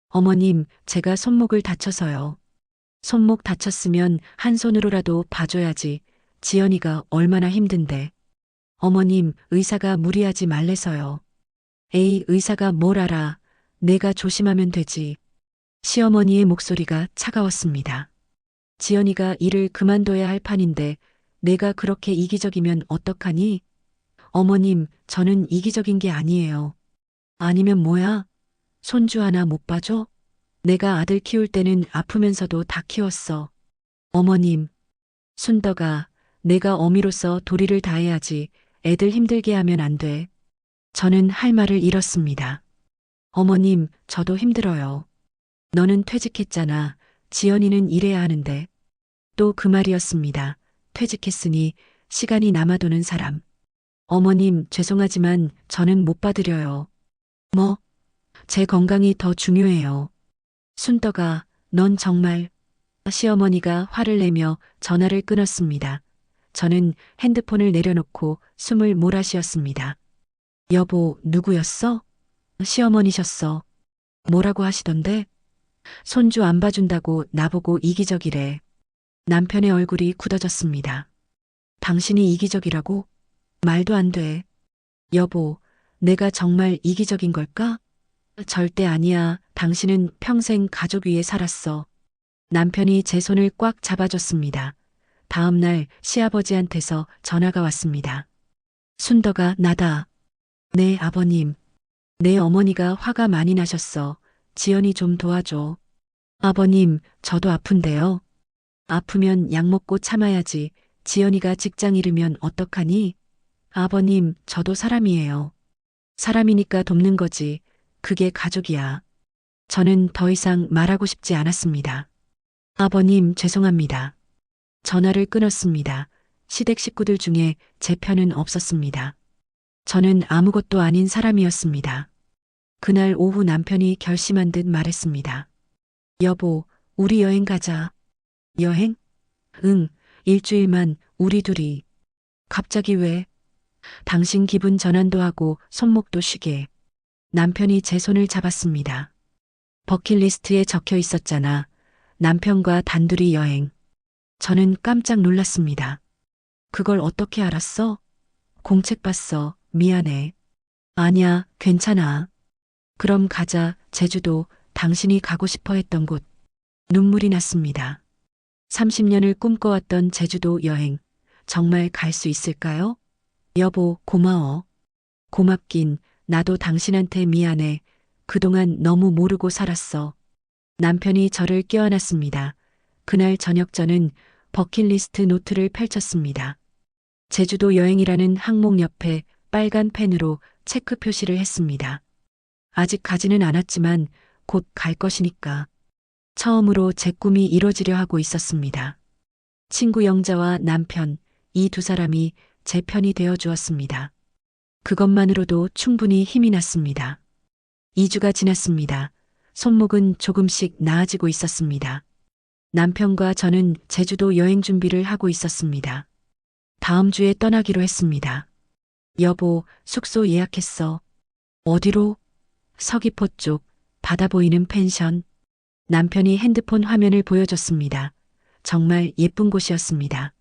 어머님, 제가 손목을 다쳐서요. 손목 다쳤으면 한 손으로라도 봐줘야지. 지연이가 얼마나 힘든데. 어머님, 의사가 무리하지 말래서요. 에이, 의사가 뭘 알아. 내가 조심하면 되지. 시어머니의 목소리가 차가웠습니다. 지연이가 일을 그만둬야 할 판인데 내가 그렇게 이기적이면 어떡하니? 어머님, 저는 이기적인 게 아니에요. 아니면 뭐야? 손주 하나 못 봐줘? 내가 아들 키울 때는 아프면서도 다 키웠어. 어머님, 순덕아, 내가 어미로서 도리를 다해야지. 애들 힘들게 하면 안 돼. 저는 할 말을 잃었습니다. 어머님, 저도 힘들어요. 너는 퇴직했잖아. 지연이는 일해야 하는데. 또 그 말이었습니다. 퇴직했으니 시간이 남아도는 사람. 어머님, 죄송하지만 저는 못 봐드려요. 뭐? 제 건강이 더 중요해요. 순덕아, 넌 정말 시어머니가 화를 내며 전화를 끊었습니다. 저는 핸드폰을 내려놓고 숨을 몰아쉬었습니다. 여보, 누구였어? 시어머니셨어. 뭐라고 하시던데? 손주 안 봐준다고 나보고 이기적이래. 남편의 얼굴이 굳어졌습니다. 당신이 이기적이라고? 말도 안 돼. 여보, 내가 정말 이기적인 걸까? 절대 아니야. 당신은 평생 가족 위에 살았어. 남편이 제 손을 꽉 잡아줬습니다. 다음 날 시아버지한테서 전화가 왔습니다. 순덕아, 나다. 네, 아버님. 내 어머니가 화가 많이 나셨어. 지연이 좀 도와줘. 아버님, 저도 아픈데요. 아프면 약 먹고 참아야지. 지연이가 직장 잃으면 어떡하니? 아버님, 저도 사람이에요. 사람이니까 돕는 거지. 그게 가족이야. 저는 더 이상 말하고 싶지 않았습니다. 아버님, 죄송합니다. 전화를 끊었습니다. 시댁 식구들 중에 제 편은 없었습니다. 저는 아무것도 아닌 사람이었습니다. 그날 오후 남편이 결심한 듯 말했습니다. 여보, 우리 여행 가자. 여행? 응, 일주일만 우리 둘이. 갑자기 왜? 당신 기분 전환도 하고 손목도 쉬게. 남편이 제 손을 잡았습니다. 버킷리스트에 적혀 있었잖아. 남편과 단둘이 여행. 저는 깜짝 놀랐습니다. 그걸 어떻게 알았어? 공책 봤어. 미안해. 아니야, 괜찮아. 그럼 가자. 제주도, 당신이 가고 싶어 했던 곳. 눈물이 났습니다. 30년을 꿈꿔왔던 제주도 여행. 정말 갈 수 있을까요? 여보, 고마워. 고맙긴, 나도 당신한테 미안해. 그동안 너무 모르고 살았어. 남편이 저를 껴안았습니다. 그날 저녁 저는 버킷리스트 노트를 펼쳤습니다. 제주도 여행이라는 항목 옆에 빨간 펜으로 체크 표시를 했습니다. 아직 가지는 않았지만 곧 갈 것이니까. 처음으로 제 꿈이 이뤄지려 하고 있었습니다. 친구 영자와 남편, 이 두 사람이 제 편이 되어 주었습니다. 그것만으로도 충분히 힘이 났습니다. 2주가 지났습니다. 손목은 조금씩 나아지고 있었습니다. 남편과 저는 제주도 여행 준비를 하고 있었습니다. 다음 주에 떠나기로 했습니다. 여보, 숙소 예약했어. 어디로? 서귀포 쪽, 바다 보이는 펜션. 남편이 핸드폰 화면을 보여줬습니다. 정말 예쁜 곳이었습니다.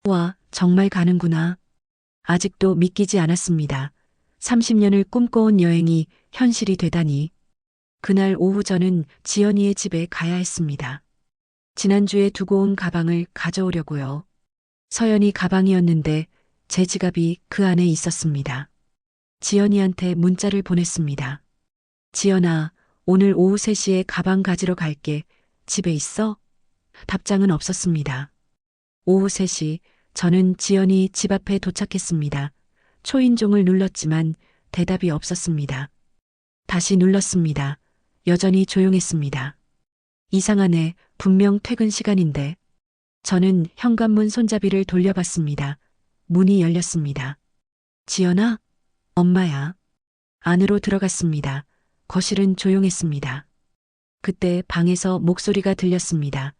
와, 정말 가는구나. 아직도 믿기지 않았습니다. 30년을 꿈꿔온 여행이 현실이 되다니. 그날 오후 저는 지연이의 집에 가야 했습니다. 지난주에 두고 온 가방을 가져오려고요. 서연이 가방이었는데 제 지갑이 그 안에 있었습니다. 지연이한테 문자를 보냈습니다. 지연아, 오늘 오후 3시에 가방 가지러 갈게. 집에 있어? 답장은 없었습니다. 오후 3시, 저는 지연이 집 앞에 도착했습니다. 초인종을 눌렀지만 대답이 없었습니다. 다시 눌렀습니다. 여전히 조용했습니다. 이상하네, 분명 퇴근 시간인데. 저는 현관문 손잡이를 돌려봤습니다. 문이 열렸습니다. 지연아? 엄마야. 안으로 들어갔습니다. 거실은 조용했습니다. 그때 방에서 목소리가 들렸습니다.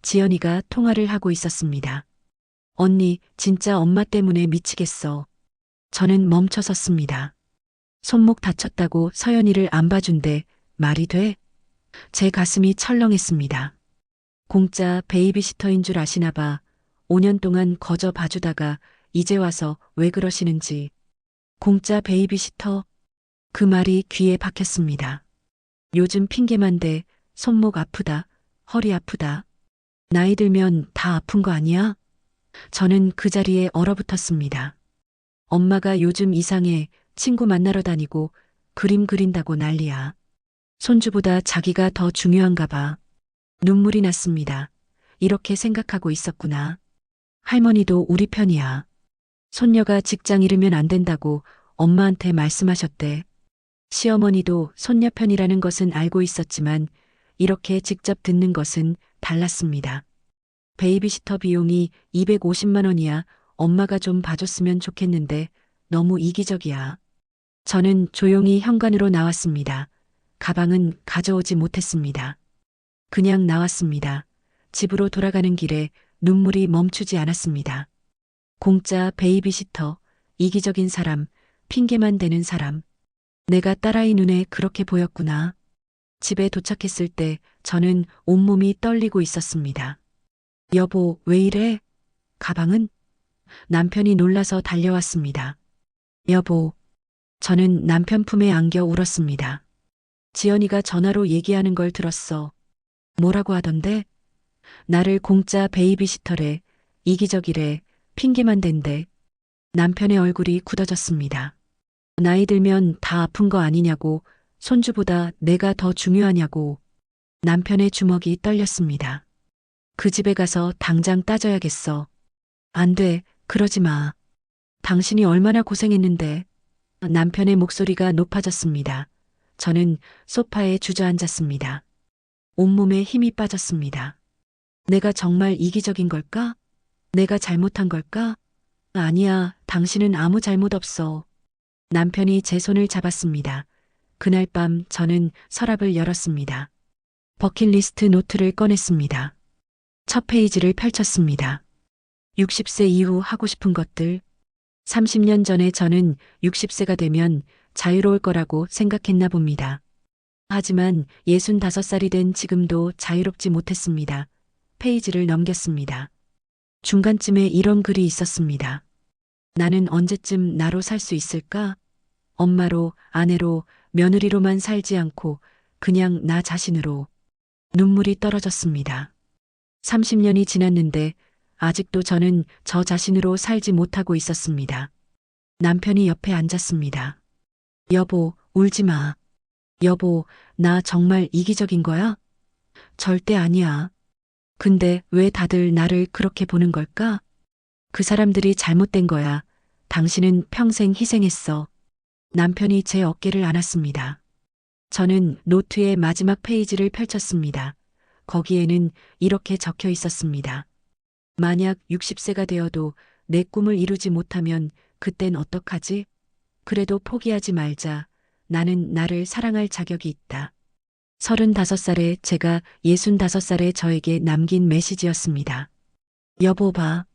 지연이가 통화를 하고 있었습니다. 언니, 진짜 엄마 때문에 미치겠어. 저는 멈춰섰습니다. 손목 다쳤다고 서연이를 안 봐준대. 말이 돼? 제 가슴이 철렁했습니다. 공짜 베이비시터인 줄 아시나 봐. 5년 동안 거저 봐주다가 이제 와서 왜 그러시는지. 공짜 베이비시터? 그 말이 귀에 박혔습니다. 요즘 핑계만 대. 손목 아프다. 허리 아프다. 나이 들면 다 아픈 거 아니야? 저는 그 자리에 얼어붙었습니다. 엄마가 요즘 이상해. 친구 만나러 다니고 그림 그린다고 난리야. 손주보다 자기가 더 중요한가 봐. 눈물이 났습니다. 이렇게 생각하고 있었구나. 할머니도 우리 편이야. 손녀가 직장 잃으면 안 된다고 엄마한테 말씀하셨대. 시어머니도 손녀 편이라는 것은 알고 있었지만 이렇게 직접 듣는 것은 달랐습니다. 베이비시터 비용이 250만 원이야. 엄마가 좀 봐줬으면 좋겠는데 너무 이기적이야. 저는 조용히 현관으로 나왔습니다. 가방은 가져오지 못했습니다. 그냥 나왔습니다. 집으로 돌아가는 길에 눈물이 멈추지 않았습니다. 공짜 베이비시터, 이기적인 사람, 핑계만 대는 사람. 내가 딸아이 눈에 그렇게 보였구나. 집에 도착했을 때 저는 온몸이 떨리고 있었습니다. 여보, 왜 이래? 가방은? 남편이 놀라서 달려왔습니다. 여보, 저는 남편 품에 안겨 울었습니다. 지연이가 전화로 얘기하는 걸 들었어. 뭐라고 하던데? 나를 공짜 베이비시터래, 이기적이래, 핑계만 댄대. 남편의 얼굴이 굳어졌습니다. 나이 들면 다 아픈 거 아니냐고, 손주보다 내가 더 중요하냐고. 남편의 주먹이 떨렸습니다. 그 집에 가서 당장 따져야겠어. 안 돼, 그러지 마. 당신이 얼마나 고생했는데. 남편의 목소리가 높아졌습니다. 저는 소파에 주저앉았습니다. 온몸에 힘이 빠졌습니다. 내가 정말 이기적인 걸까? 내가 잘못한 걸까? 아니야, 당신은 아무 잘못 없어. 남편이 제 손을 잡았습니다. 그날 밤 저는 서랍을 열었습니다. 버킷리스트 노트를 꺼냈습니다. 첫 페이지를 펼쳤습니다. 60세 이후 하고 싶은 것들. 30년 전에 저는 60세가 되면 자유로울 거라고 생각했나 봅니다. 하지만 65살이 된 지금도 자유롭지 못했습니다. 페이지를 넘겼습니다. 중간쯤에 이런 글이 있었습니다. 나는 언제쯤 나로 살 수 있을까? 엄마로, 아내로, 며느리로만 살지 않고 그냥 나 자신으로. 눈물이 떨어졌습니다. 30년이 지났는데 아직도 저는 저 자신으로 살지 못하고 있었습니다. 남편이 옆에 앉았습니다. 여보, 울지 마. 여보, 나 정말 이기적인 거야? 절대 아니야. 근데 왜 다들 나를 그렇게 보는 걸까? 그 사람들이 잘못된 거야. 당신은 평생 희생했어. 남편이 제 어깨를 안았습니다. 저는 노트의 마지막 페이지를 펼쳤습니다. 거기에는 이렇게 적혀 있었습니다. 만약 60세가 되어도 내 꿈을 이루지 못하면 그땐 어떡하지? 그래도 포기하지 말자. 나는 나를 사랑할 자격이 있다. 35살에 제가 65살의 저에게 남긴 메시지였습니다. 여보 봐.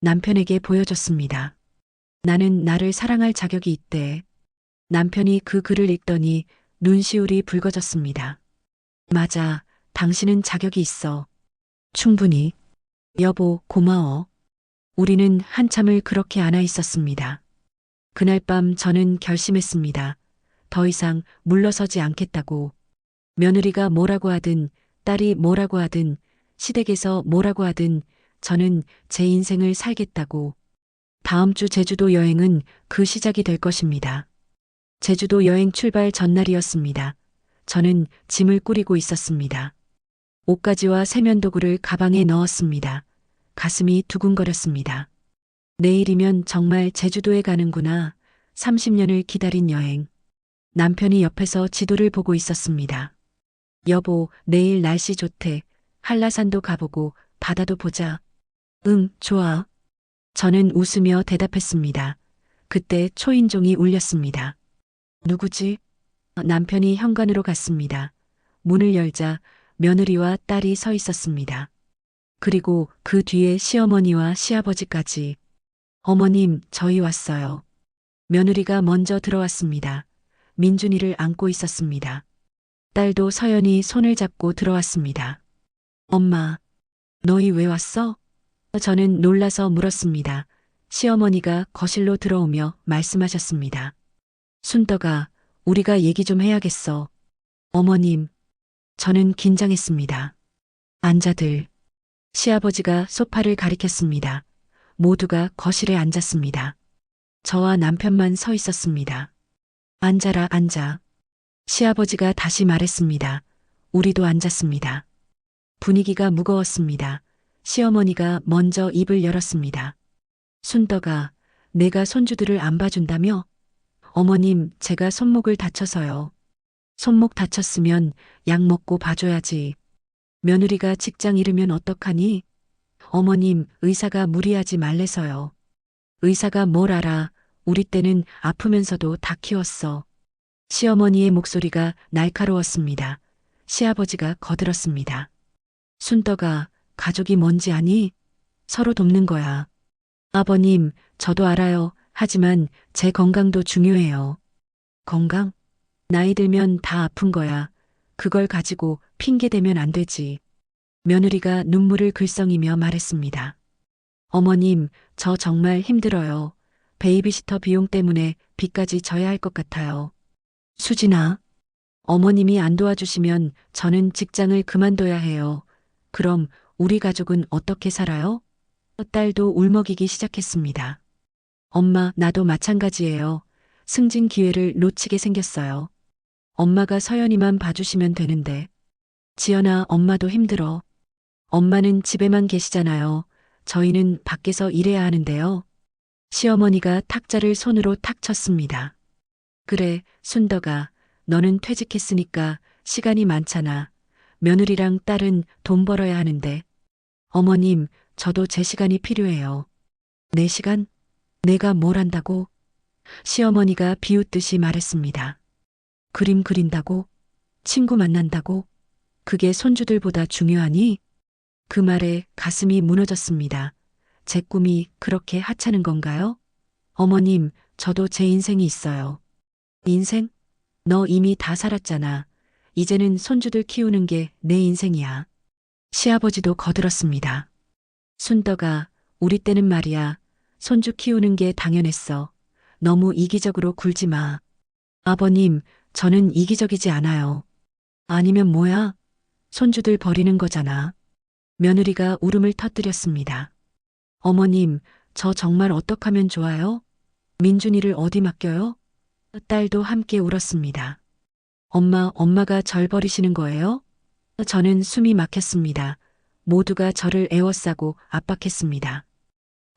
남편에게 보여줬습니다. 나는 나를 사랑할 자격이 있대. 남편이 그 글을 읽더니 눈시울이 붉어졌습니다. 맞아. 당신은 자격이 있어. 충분히. 여보, 고마워. 우리는 한참을 그렇게 안아 있었습니다. 그날 밤 저는 결심했습니다. 더 이상 물러서지 않겠다고. 며느리가 뭐라고 하든, 딸이 뭐라고 하든, 시댁에서 뭐라고 하든, 저는 제 인생을 살겠다고. 다음 주 제주도 여행은 그 시작이 될 것입니다. 제주도 여행 출발 전날이었습니다. 저는 짐을 꾸리고 있었습니다. 옷가지와 세면도구를 가방에 넣었습니다. 가슴이 두근거렸습니다. 내일이면 정말 제주도에 가는구나. 30년을 기다린 여행. 남편이 옆에서 지도를 보고 있었습니다. 여보, 내일 날씨 좋대. 한라산도 가보고 바다도 보자. 응, 좋아. 저는 웃으며 대답했습니다. 그때 초인종이 울렸습니다. 누구지? 남편이 현관으로 갔습니다. 문을 열자 며느리와 딸이 서 있었습니다. 그리고 그 뒤에 시어머니와 시아버지까지. 어머님, 저희 왔어요. 며느리가 먼저 들어왔습니다. 민준이를 안고 있었습니다. 딸도 서연이 손을 잡고 들어왔습니다. 엄마, 너희 왜 왔어? 저는 놀라서 물었습니다. 시어머니가 거실로 들어오며 말씀하셨습니다. 순떡아, 우리가 얘기 좀 해야겠어. 어머님, 저는 긴장했습니다. 앉아들. 시아버지가 소파를 가리켰습니다. 모두가 거실에 앉았습니다. 저와 남편만 서 있었습니다. 앉아라, 앉아. 시아버지가 다시 말했습니다. 우리도 앉았습니다. 분위기가 무거웠습니다. 시어머니가 먼저 입을 열었습니다. 순떡아, 내가 손주들을 안 봐준다며? 어머님, 제가 손목을 다쳐서요. 손목 다쳤으면 약 먹고 봐줘야지. 며느리가 직장 잃으면 어떡하니? 어머님, 의사가 무리하지 말래서요. 의사가 뭘 알아. 우리 때는 아프면서도 다 키웠어. 시어머니의 목소리가 날카로웠습니다. 시아버지가 거들었습니다. 순떡아, 가족이 뭔지 아니? 서로 돕는 거야. 아버님, 저도 알아요. 하지만 제 건강도 중요해요. 건강? 나이 들면 다 아픈 거야. 그걸 가지고 핑계 대면 안 되지. 며느리가 눈물을 글썽이며 말했습니다. 어머님, 저 정말 힘들어요. 베이비시터 비용 때문에 빚까지 져야 할 것 같아요. 수진아, 어머님이 안 도와주시면 저는 직장을 그만둬야 해요. 그럼 우리 가족은 어떻게 살아요? 딸도 울먹이기 시작했습니다. 엄마, 나도 마찬가지예요. 승진 기회를 놓치게 생겼어요. 엄마가 서연이만 봐주시면 되는데. 지연아, 엄마도 힘들어. 엄마는 집에만 계시잖아요. 저희는 밖에서 일해야 하는데요. 시어머니가 탁자를 손으로 탁 쳤습니다. 그래, 순덕아, 너는 퇴직했으니까 시간이 많잖아. 며느리랑 딸은 돈 벌어야 하는데. 어머님, 저도 제 시간이 필요해요. 내 시간? 내가 뭘 한다고? 시어머니가 비웃듯이 말했습니다. 그림 그린다고? 친구 만난다고? 그게 손주들보다 중요하니? 그 말에 가슴이 무너졌습니다. 제 꿈이 그렇게 하찮은 건가요? 어머님, 저도 제 인생이 있어요. 인생? 너 이미 다 살았잖아. 이제는 손주들 키우는 게 내 인생이야. 시아버지도 거들었습니다. 순덕아, 우리 때는 말이야. 손주 키우는 게 당연했어. 너무 이기적으로 굴지 마. 아버님, 저는 이기적이지 않아요. 아니면 뭐야? 손주들 버리는 거잖아. 며느리가 울음을 터뜨렸습니다. 어머님, 저 정말 어떡하면 좋아요? 민준이를 어디 맡겨요? 딸도 함께 울었습니다. 엄마가 절 버리시는 거예요? 저는 숨이 막혔습니다. 모두가 저를 애워싸고 압박했습니다.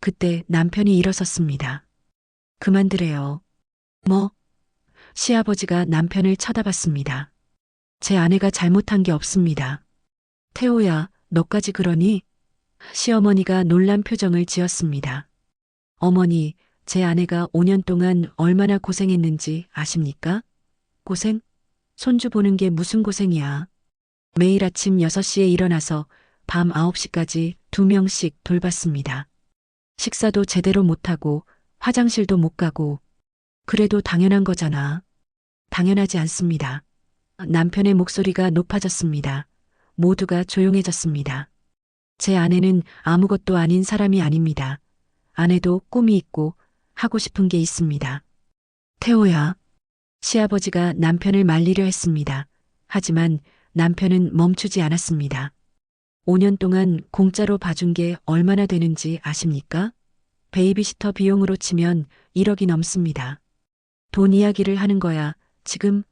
그때 남편이 일어섰습니다. 그만두래요. 뭐? 시아버지가 남편을 쳐다봤습니다. 제 아내가 잘못한 게 없습니다. 태호야, 너까지 그러니? 시어머니가 놀란 표정을 지었습니다. 어머니, 제 아내가 5년 동안 얼마나 고생했는지 아십니까? 고생? 손주 보는 게 무슨 고생이야. 매일 아침 6시에 일어나서 밤 9시까지 2명씩 돌봤습니다. 식사도 제대로 못하고 화장실도 못 가고. 그래도 당연한 거잖아. 당연하지 않습니다. 남편의 목소리가 높아졌습니다. 모두가 조용해졌습니다. 제 아내는 아무것도 아닌 사람이 아닙니다. 아내도 꿈이 있고 하고 싶은 게 있습니다. 태호야. 시아버지가 남편을 말리려 했습니다. 하지만 남편은 멈추지 않았습니다. 5년 동안 공짜로 봐준 게 얼마나 되는지 아십니까? 베이비시터 비용으로 치면 1억이 넘습니다. 돈 이야기를 하는 거야, 지금?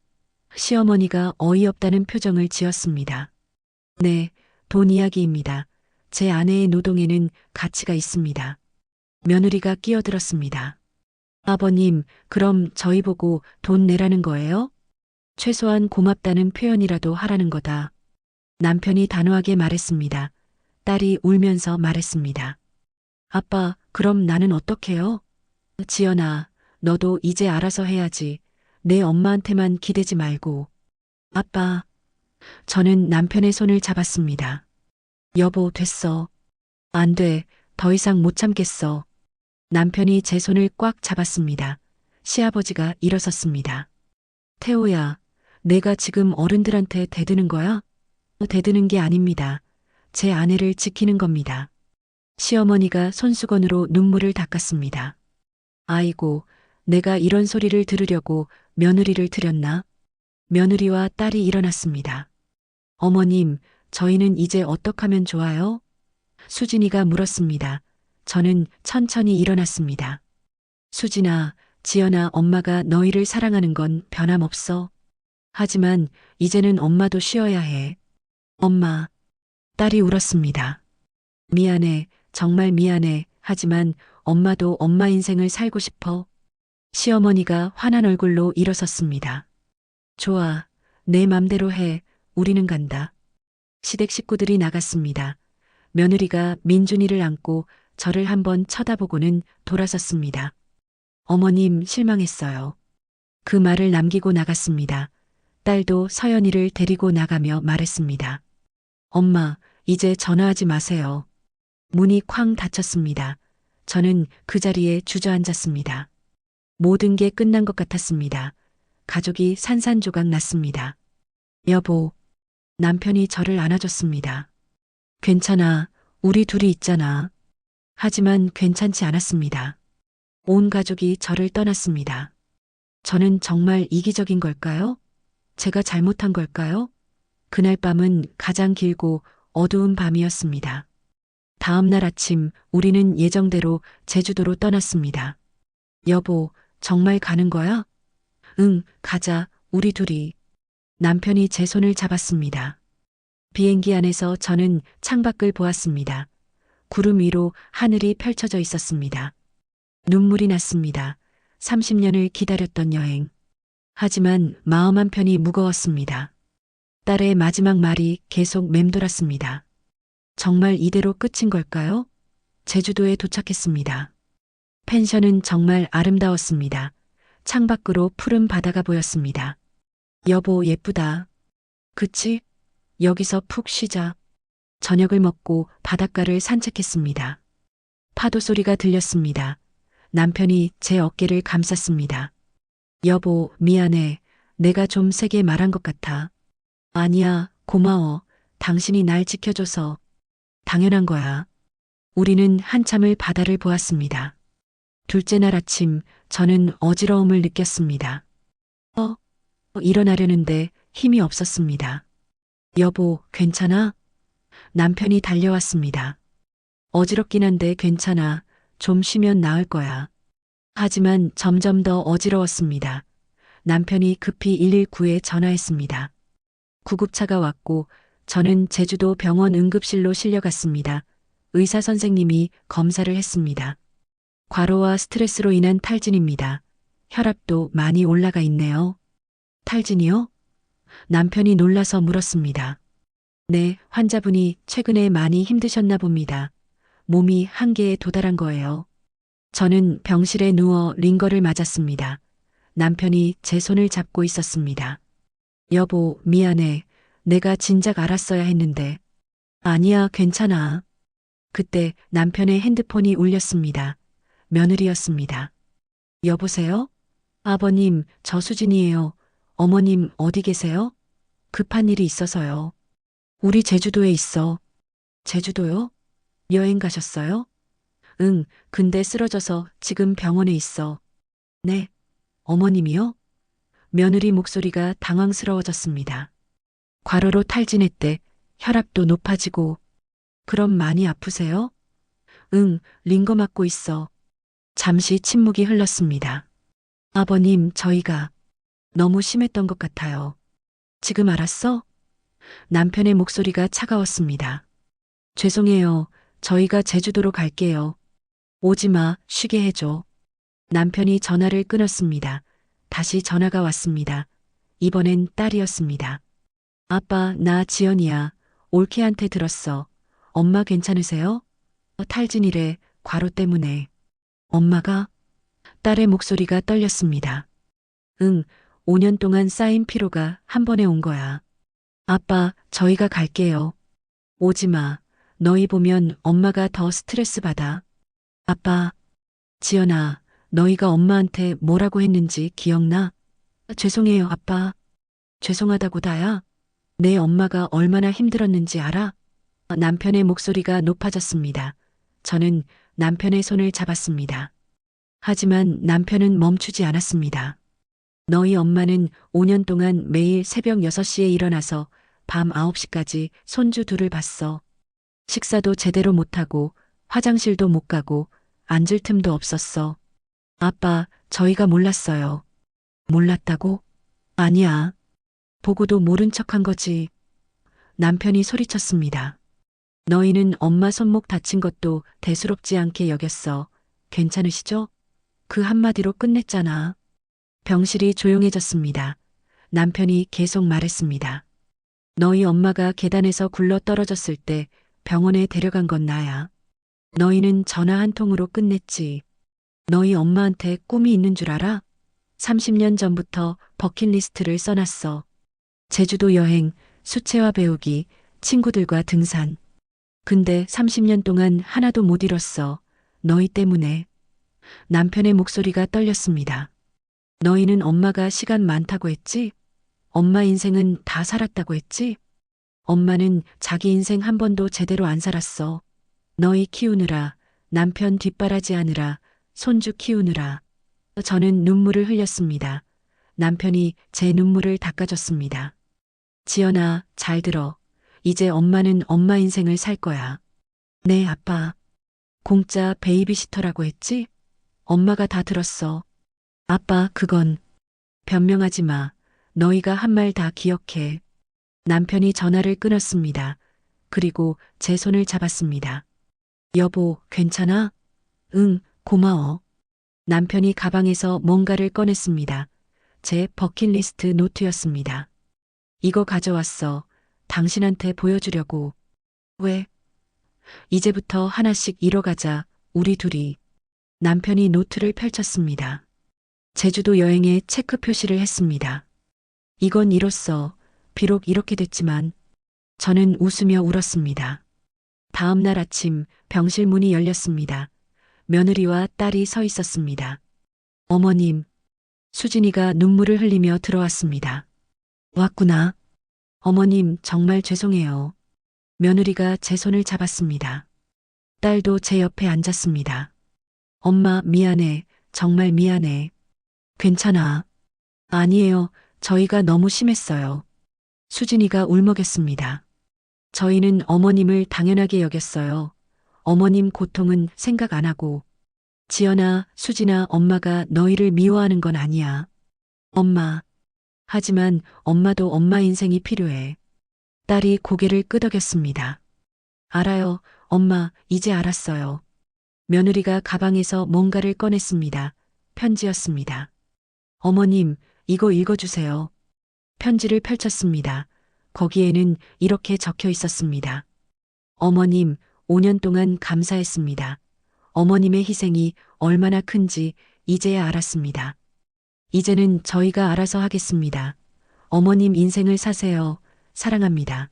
시어머니가 어이없다는 표정을 지었습니다. 네, 돈 이야기입니다. 제 아내의 노동에는 가치가 있습니다. 며느리가 끼어들었습니다. 아버님, 그럼 저희 보고 돈 내라는 거예요? 최소한 고맙다는 표현이라도 하라는 거다. 남편이 단호하게 말했습니다. 딸이 울면서 말했습니다. 아빠, 그럼 나는 어떡해요? 지연아, 너도 이제 알아서 해야지. 내 엄마한테만 기대지 말고. 아빠, 저는 남편의 손을 잡았습니다. 여보, 됐어. 안 돼, 더 이상 못 참겠어. 남편이 제 손을 꽉 잡았습니다. 시아버지가 일어섰습니다. 태호야, 내가 지금 어른들한테 대드는 거야? 대드는 게 아닙니다. 제 아내를 지키는 겁니다. 시어머니가 손수건으로 눈물을 닦았습니다. 아이고, 내가 이런 소리를 들으려고 며느리를 들였나? 며느리와 딸이 일어났습니다. 어머님, 저희는 이제 어떡하면 좋아요? 수진이가 물었습니다. 저는 천천히 일어났습니다. 수진아, 지연아, 엄마가 너희를 사랑하는 건 변함없어. 하지만 이제는 엄마도 쉬어야 해. 엄마. 딸이 울었습니다. 미안해, 정말 미안해. 하지만 엄마도 엄마 인생을 살고 싶어. 시어머니가 화난 얼굴로 일어섰습니다. 좋아, 내 맘대로 해. 우리는 간다. 시댁 식구들이 나갔습니다. 며느리가 민준이를 안고 저를 한번 쳐다보고는 돌아섰습니다. 어머님, 실망했어요. 그 말을 남기고 나갔습니다. 딸도 서연이를 데리고 나가며 말했습니다. 엄마, 이제 전화하지 마세요. 문이 쾅 닫혔습니다. 저는 그 자리에 주저앉았습니다. 모든 게 끝난 것 같았습니다. 가족이 산산조각 났습니다. 여보, 남편이 저를 안아줬습니다. 괜찮아, 우리 둘이 있잖아. 하지만 괜찮지 않았습니다. 온 가족이 저를 떠났습니다. 저는 정말 이기적인 걸까요? 제가 잘못한 걸까요? 그날 밤은 가장 길고 어두운 밤이었습니다. 다음 날 아침 우리는 예정대로 제주도로 떠났습니다. 여보, 정말 가는 거야? 응, 가자, 우리 둘이. 남편이 제 손을 잡았습니다. 비행기 안에서 저는 창밖을 보았습니다. 구름 위로 하늘이 펼쳐져 있었습니다. 눈물이 났습니다. 30년을 기다렸던 여행. 하지만 마음 한편이 무거웠습니다. 딸의 마지막 말이 계속 맴돌았습니다. 정말 이대로 끝인 걸까요? 제주도에 도착했습니다. 펜션은 정말 아름다웠습니다. 창밖으로 푸른 바다가 보였습니다. 여보, 예쁘다. 그치? 여기서 푹 쉬자. 저녁을 먹고 바닷가를 산책했습니다. 파도 소리가 들렸습니다. 남편이 제 어깨를 감쌌습니다. 여보, 미안해. 내가 좀 세게 말한 것 같아. 아니야, 고마워. 당신이 날 지켜줘서. 당연한 거야. 우리는 한참을 바다를 보았습니다. 둘째 날 아침, 저는 어지러움을 느꼈습니다. 일어나려는데 힘이 없었습니다. 여보, 괜찮아? 남편이 달려왔습니다. 어지럽긴 한데 괜찮아. 좀 쉬면 나을 거야. 하지만 점점 더 어지러웠습니다. 남편이 급히 119에 전화했습니다. 구급차가 왔고 저는 제주도 병원 응급실로 실려갔습니다. 의사 선생님이 검사를 했습니다. 과로와 스트레스로 인한 탈진입니다. 혈압도 많이 올라가 있네요. 탈진이요? 남편이 놀라서 물었습니다. 네, 환자분이 최근에 많이 힘드셨나 봅니다. 몸이 한계에 도달한 거예요. 저는 병실에 누워 링거를 맞았습니다. 남편이 제 손을 잡고 있었습니다. 여보, 미안해. 내가 진작 알았어야 했는데. 아니야, 괜찮아. 그때 남편의 핸드폰이 울렸습니다. 며느리였습니다. 여보세요? 아버님, 저 수진이에요. 어머님, 어디 계세요? 급한 일이 있어서요. 우리 제주도에 있어. 제주도요? 여행 가셨어요? 응, 근데 쓰러져서 지금 병원에 있어. 네. 어머님이요? 며느리 목소리가 당황스러워졌습니다. 과로로 탈진했대. 혈압도 높아지고. 그럼 많이 아프세요? 응, 링거 맞고 있어. 잠시 침묵이 흘렀습니다. 아버님, 저희가 너무 심했던 것 같아요. 지금 알았어? 남편의 목소리가 차가웠습니다. 죄송해요. 저희가 제주도로 갈게요. 오지 마, 쉬게 해줘. 남편이 전화를 끊었습니다. 다시 전화가 왔습니다. 이번엔 딸이었습니다. 아빠, 나 지연이야. 올케한테 들었어. 엄마 괜찮으세요? 탈진이래, 과로 때문에. 엄마가? 딸의 목소리가 떨렸습니다. 응, 5년 동안 쌓인 피로가 한 번에 온 거야. 아빠, 저희가 갈게요. 오지 마. 너희 보면 엄마가 더 스트레스 받아. 아빠, 지연아, 너희가 엄마한테 뭐라고 했는지 기억나? 죄송해요, 아빠. 죄송하다고 다야? 내 엄마가 얼마나 힘들었는지 알아? 남편의 목소리가 높아졌습니다. 저는 남편의 손을 잡았습니다. 하지만 남편은 멈추지 않았습니다. 너희 엄마는 5년 동안 매일 새벽 6시에 일어나서 밤 9시까지 손주 둘을 봤어. 식사도 제대로 못하고 화장실도 못 가고 앉을 틈도 없었어. 아빠, 저희가 몰랐어요. 몰랐다고? 아니야. 보고도 모른 척한 거지. 남편이 소리쳤습니다. 너희는 엄마 손목 다친 것도 대수롭지 않게 여겼어. 괜찮으시죠? 그 한마디로 끝냈잖아. 병실이 조용해졌습니다. 남편이 계속 말했습니다. 너희 엄마가 계단에서 굴러 떨어졌을 때 병원에 데려간 건 나야. 너희는 전화 한 통으로 끝냈지. 너희 엄마한테 꿈이 있는 줄 알아? 30년 전부터 버킷리스트를 써놨어. 제주도 여행, 수채화 배우기, 친구들과 등산. 근데 30년 동안 하나도 못 이뤘어. 너희 때문에. 남편의 목소리가 떨렸습니다. 너희는 엄마가 시간 많다고 했지? 엄마 인생은 다 살았다고 했지? 엄마는 자기 인생 한 번도 제대로 안 살았어. 너희 키우느라, 남편 뒷바라지 하느라, 손주 키우느라. 저는 눈물을 흘렸습니다. 남편이 제 눈물을 닦아줬습니다. 지연아, 잘 들어. 이제 엄마는 엄마 인생을 살 거야. 네, 아빠. 공짜 베이비시터라고 했지? 엄마가 다 들었어. 아빠, 그건 변명하지 마. 너희가 한 말 다 기억해. 남편이 전화를 끊었습니다. 그리고 제 손을 잡았습니다. 여보, 괜찮아? 응, 고마워. 남편이 가방에서 뭔가를 꺼냈습니다. 제 버킷리스트 노트였습니다. 이거 가져왔어. 당신한테 보여주려고. 왜? 이제부터 하나씩 이뤄가자. 우리 둘이. 남편이 노트를 펼쳤습니다. 제주도 여행에 체크 표시를 했습니다. 이건 이로써 비록 이렇게 됐지만 저는 웃으며 울었습니다. 다음 날 아침 병실 문이 열렸습니다. 며느리와 딸이 서 있었습니다. 어머님, 수진이가 눈물을 흘리며 들어왔습니다. 왔구나. 어머님, 정말 죄송해요. 며느리가 제 손을 잡았습니다. 딸도 제 옆에 앉았습니다. 엄마, 미안해. 정말 미안해. 괜찮아. 아니에요. 저희가 너무 심했어요. 수진이가 울먹였습니다. 저희는 어머님을 당연하게 여겼어요. 어머님 고통은 생각 안 하고. 지연아, 수진아, 엄마가 너희를 미워하는 건 아니야. 엄마. 하지만 엄마도 엄마 인생이 필요해. 딸이 고개를 끄덕였습니다. 알아요, 엄마, 이제 알았어요. 며느리가 가방에서 뭔가를 꺼냈습니다. 편지였습니다. 어머님, 이거 읽어주세요. 편지를 펼쳤습니다. 거기에는 이렇게 적혀 있었습니다. 어머님, 5년 동안 감사했습니다. 어머님의 희생이 얼마나 큰지 이제야 알았습니다. 이제는 저희가 알아서 하겠습니다. 어머님 인생을 사세요. 사랑합니다.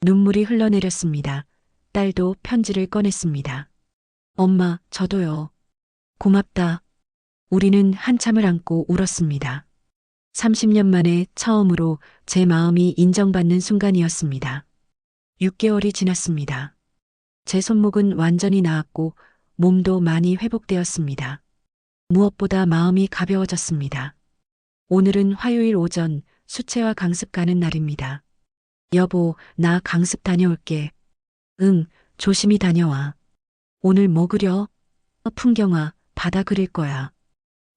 눈물이 흘러내렸습니다. 딸도 편지를 꺼냈습니다. 엄마, 저도요. 고맙다. 우리는 한참을 안고 울었습니다. 30년 만에 처음으로 제 마음이 인정받는 순간이었습니다. 6개월이 지났습니다. 제 손목은 완전히 나았고 몸도 많이 회복되었습니다. 무엇보다 마음이 가벼워졌습니다. 오늘은 화요일 오전 수채화 강습 가는 날입니다. 여보, 나 강습 다녀올게. 응, 조심히 다녀와. 오늘 뭐 그려? 풍경화, 바다 그릴 거야.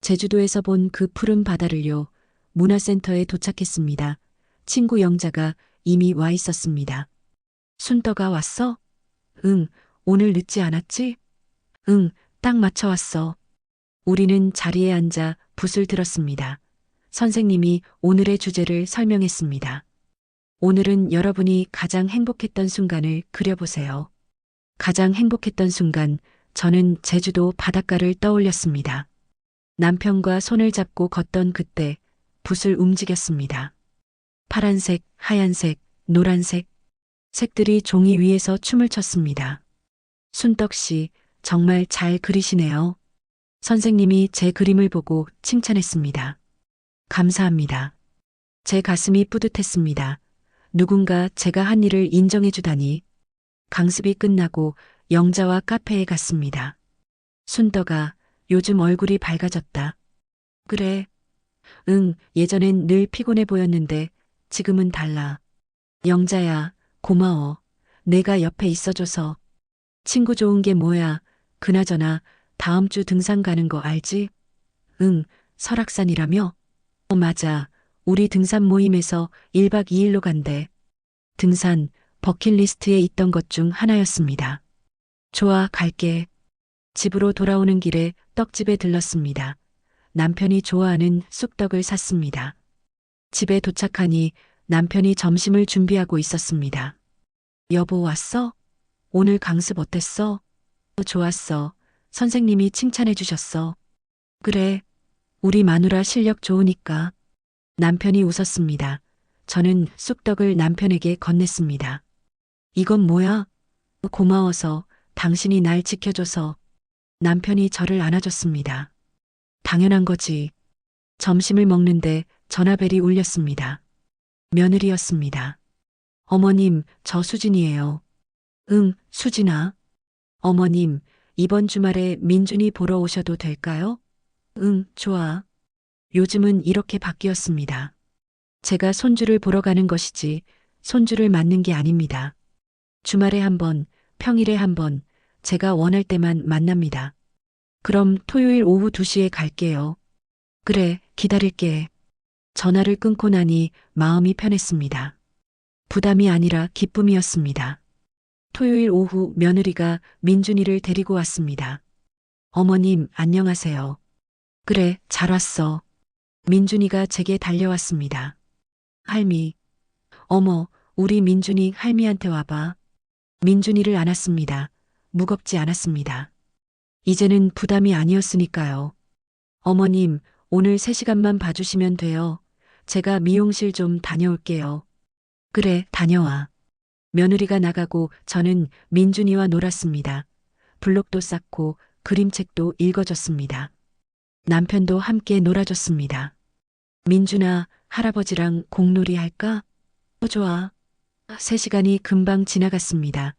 제주도에서 본 그 푸른 바다를요. 문화센터에 도착했습니다. 친구 영자가 이미 와 있었습니다. 순떡아 왔어? 응, 오늘 늦지 않았지? 응, 딱 맞춰 왔어. 우리는 자리에 앉아 붓을 들었습니다. 선생님이 오늘의 주제를 설명했습니다. 오늘은 여러분이 가장 행복했던 순간을 그려보세요. 가장 행복했던 순간, 저는 제주도 바닷가를 떠올렸습니다. 남편과 손을 잡고 걷던 그때 붓을 움직였습니다. 파란색, 하얀색, 노란색, 색들이 종이 위에서 춤을 췄습니다. 순떡 씨, 정말 잘 그리시네요. 선생님이 제 그림을 보고 칭찬했습니다. 감사합니다. 제 가슴이 뿌듯했습니다. 누군가 제가 한 일을 인정해 주다니. 강습이 끝나고 영자와 카페에 갔습니다. 순떡아, 요즘 얼굴이 밝아졌다. 그래. 응, 예전엔 늘 피곤해 보였는데 지금은 달라. 영자야, 고마워. 내가 옆에 있어줘서. 친구 좋은 게 뭐야. 그나저나 다음 주 등산 가는 거 알지? 응, 설악산이라며? 맞아. 우리 등산 모임에서 1박 2일로 간대. 등산, 버킷리스트에 있던 것 중 하나였습니다. 좋아, 갈게. 집으로 돌아오는 길에 떡집에 들렀습니다. 남편이 좋아하는 쑥떡을 샀습니다. 집에 도착하니 남편이 점심을 준비하고 있었습니다. 여보 왔어? 오늘 강습 어땠어? 좋았어. 선생님이 칭찬해 주셨어. 그래. 우리 마누라 실력 좋으니까. 남편이 웃었습니다. 저는 쑥떡을 남편에게 건넸습니다. 이건 뭐야? 고마워서, 당신이 날 지켜줘서. 남편이 저를 안아줬습니다. 당연한 거지. 점심을 먹는데 전화벨이 울렸습니다. 며느리였습니다. 어머님, 저 수진이에요. 응, 수진아. 어머님, 이번 주말에 민준이 보러 오셔도 될까요? 응, 좋아. 요즘은 이렇게 바뀌었습니다. 제가 손주를 보러 가는 것이지 손주를 맞는 게 아닙니다. 주말에 한 번, 평일에 한 번, 제가 원할 때만 만납니다. 그럼 토요일 오후 2시에 갈게요. 그래, 기다릴게. 전화를 끊고 나니 마음이 편했습니다. 부담이 아니라 기쁨이었습니다. 토요일 오후 며느리가 민준이를 데리고 왔습니다. 어머님, 안녕하세요. 그래, 잘 왔어. 민준이가 제게 달려왔습니다. 할미. 어머, 우리 민준이 할미한테 와봐. 민준이를 안았습니다. 무겁지 않았습니다. 이제는 부담이 아니었으니까요. 어머님, 오늘 3시간만 봐주시면 돼요. 제가 미용실 좀 다녀올게요. 그래, 다녀와. 며느리가 나가고 저는 민준이와 놀았습니다. 블록도 쌓고 그림책도 읽어줬습니다. 남편도 함께 놀아줬습니다. 민준아, 할아버지랑 공놀이 할까? 좋아. 3시간이 금방 지나갔습니다.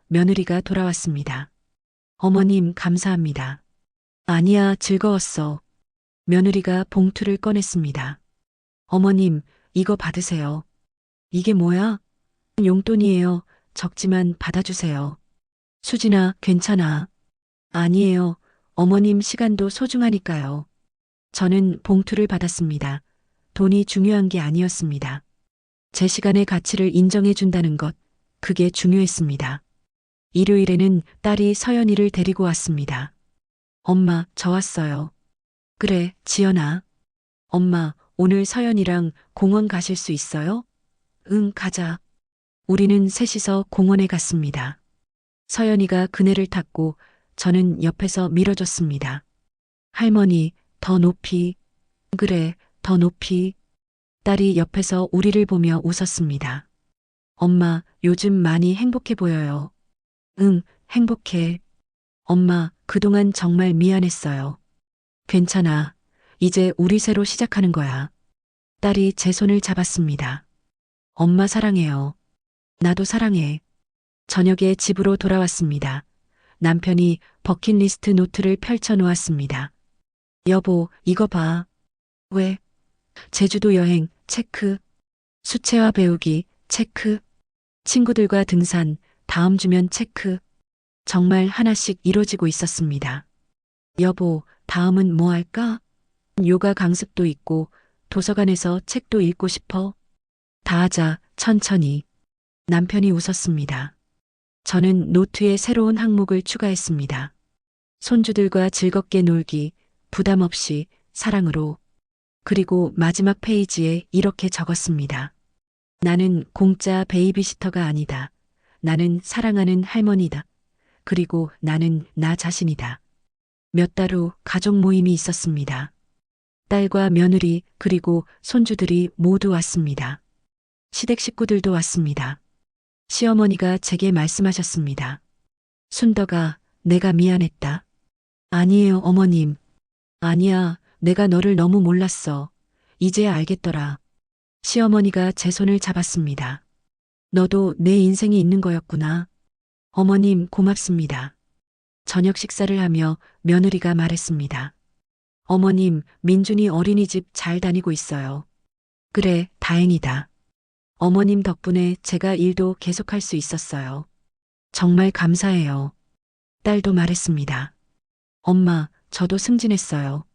며느리가 돌아왔습니다. 어머님, 감사합니다. 아니야, 즐거웠어. 며느리가 봉투를 꺼냈습니다. 어머님, 이거 받으세요. 이게 뭐야? 용돈이에요. 적지만 받아주세요. 수진아, 괜찮아. 아니에요. 어머님 시간도 소중하니까요. 저는 봉투를 받았습니다. 돈이 중요한 게 아니었습니다. 제 시간의 가치를 인정해 준다는 것, 그게 중요했습니다. 일요일에는 딸이 서연이를 데리고 왔습니다. 엄마, 저 왔어요. 그래, 지연아. 엄마, 오늘 서연이랑 공원 가실 수 있어요? 응, 가자. 우리는 셋이서 공원에 갔습니다. 서연이가 그네를 탔고 저는 옆에서 밀어줬습니다. 할머니, 더 높이. 그래, 더 높이. 딸이 옆에서 우리를 보며 웃었습니다. 엄마, 요즘 많이 행복해 보여요. 응, 행복해. 엄마, 그동안 정말 미안했어요. 괜찮아. 이제 우리 새로 시작하는 거야. 딸이 제 손을 잡았습니다. 엄마 사랑해요. 나도 사랑해. 저녁에 집으로 돌아왔습니다. 남편이 버킷리스트 노트를 펼쳐 놓았습니다. 여보, 이거 봐. 왜? 제주도 여행, 체크. 수채화 배우기, 체크. 친구들과 등산, 다음 주면 체크. 정말 하나씩 이루어지고 있었습니다. 여보, 다음은 뭐 할까? 요가 강습도 있고, 도서관에서 책도 읽고 싶어. 다 하자, 천천히. 남편이 웃었습니다. 저는 노트에 새로운 항목을 추가했습니다. 손주들과 즐겁게 놀기, 부담 없이, 사랑으로. 그리고 마지막 페이지에 이렇게 적었습니다. 나는 공짜 베이비시터가 아니다. 나는 사랑하는 할머니다. 그리고 나는 나 자신이다. 몇 달 후 가족 모임이 있었습니다. 딸과 며느리 그리고 손주들이 모두 왔습니다. 시댁 식구들도 왔습니다. 시어머니가 제게 말씀하셨습니다. 순덕아, 내가 미안했다. 아니에요, 어머님. 아니야, 내가 너를 너무 몰랐어. 이제야 알겠더라. 시어머니가 제 손을 잡았습니다. 너도 내 인생이 있는 거였구나. 어머님, 고맙습니다. 저녁 식사를 하며 며느리가 말했습니다. 어머님, 민준이 어린이집 잘 다니고 있어요. 그래, 다행이다. 어머님 덕분에 제가 일도 계속할 수 있었어요. 정말 감사해요. 딸도 말했습니다. 엄마, 저도 승진했어요.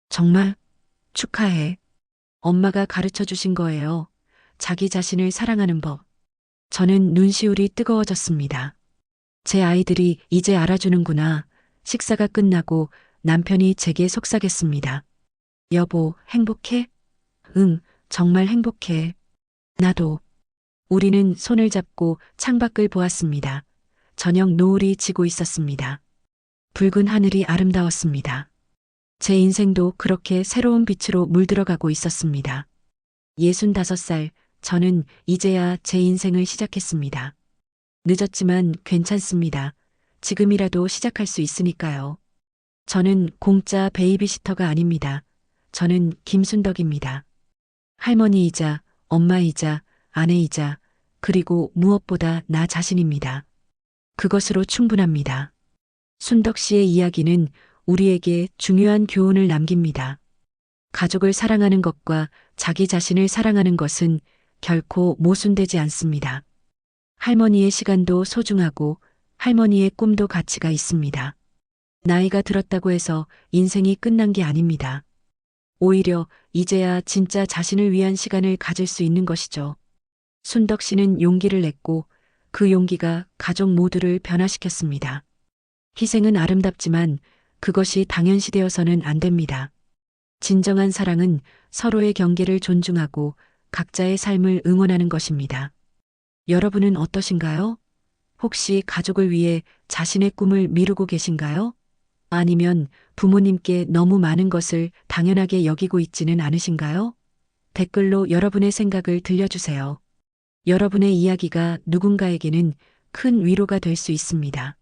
정말? 축하해. 엄마가 가르쳐 주신 거예요. 자기 자신을 사랑하는 법. 저는 눈시울이 뜨거워졌습니다. 제 아이들이 이제 알아주는구나. 식사가 끝나고 남편이 제게 속삭였습니다. 여보, 행복해? 응, 정말 행복해. 나도. 우리는 손을 잡고 창밖을 보았습니다. 저녁 노을이 지고 있었습니다. 붉은 하늘이 아름다웠습니다. 제 인생도 그렇게 새로운 빛으로 물들어가고 있었습니다. 65살, 저는 이제야 제 인생을 시작했습니다. 늦었지만 괜찮습니다. 지금이라도 시작할 수 있으니까요. 저는 공짜 베이비시터가 아닙니다. 저는 김순덕입니다. 할머니이자 엄마이자 아내이자 그리고 무엇보다 나 자신입니다. 그것으로 충분합니다. 순덕 씨의 이야기는 우리에게 중요한 교훈을 남깁니다. 가족을 사랑하는 것과 자기 자신을 사랑하는 것은 결코 모순되지 않습니다. 할머니의 시간도 소중하고 할머니의 꿈도 가치가 있습니다. 나이가 들었다고 해서 인생이 끝난 게 아닙니다. 오히려 이제야 진짜 자신을 위한 시간을 가질 수 있는 것이죠. 순덕 씨는 용기를 냈고 그 용기가 가족 모두를 변화시켰습니다. 희생은 아름답지만 그것이 당연시되어서는 안 됩니다. 진정한 사랑은 서로의 경계를 존중하고 각자의 삶을 응원하는 것입니다. 여러분은 어떠신가요? 혹시 가족을 위해 자신의 꿈을 미루고 계신가요? 아니면 부모님께 너무 많은 것을 당연하게 여기고 있지는 않으신가요? 댓글로 여러분의 생각을 들려주세요. 여러분의 이야기가 누군가에게는 큰 위로가 될 수 있습니다.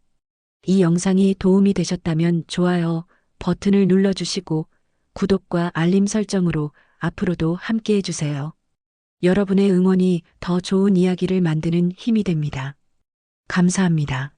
이 영상이 도움이 되셨다면 좋아요 버튼을 눌러주시고 구독과 알림 설정으로 앞으로도 함께 해주세요. 여러분의 응원이 더 좋은 이야기를 만드는 힘이 됩니다. 감사합니다.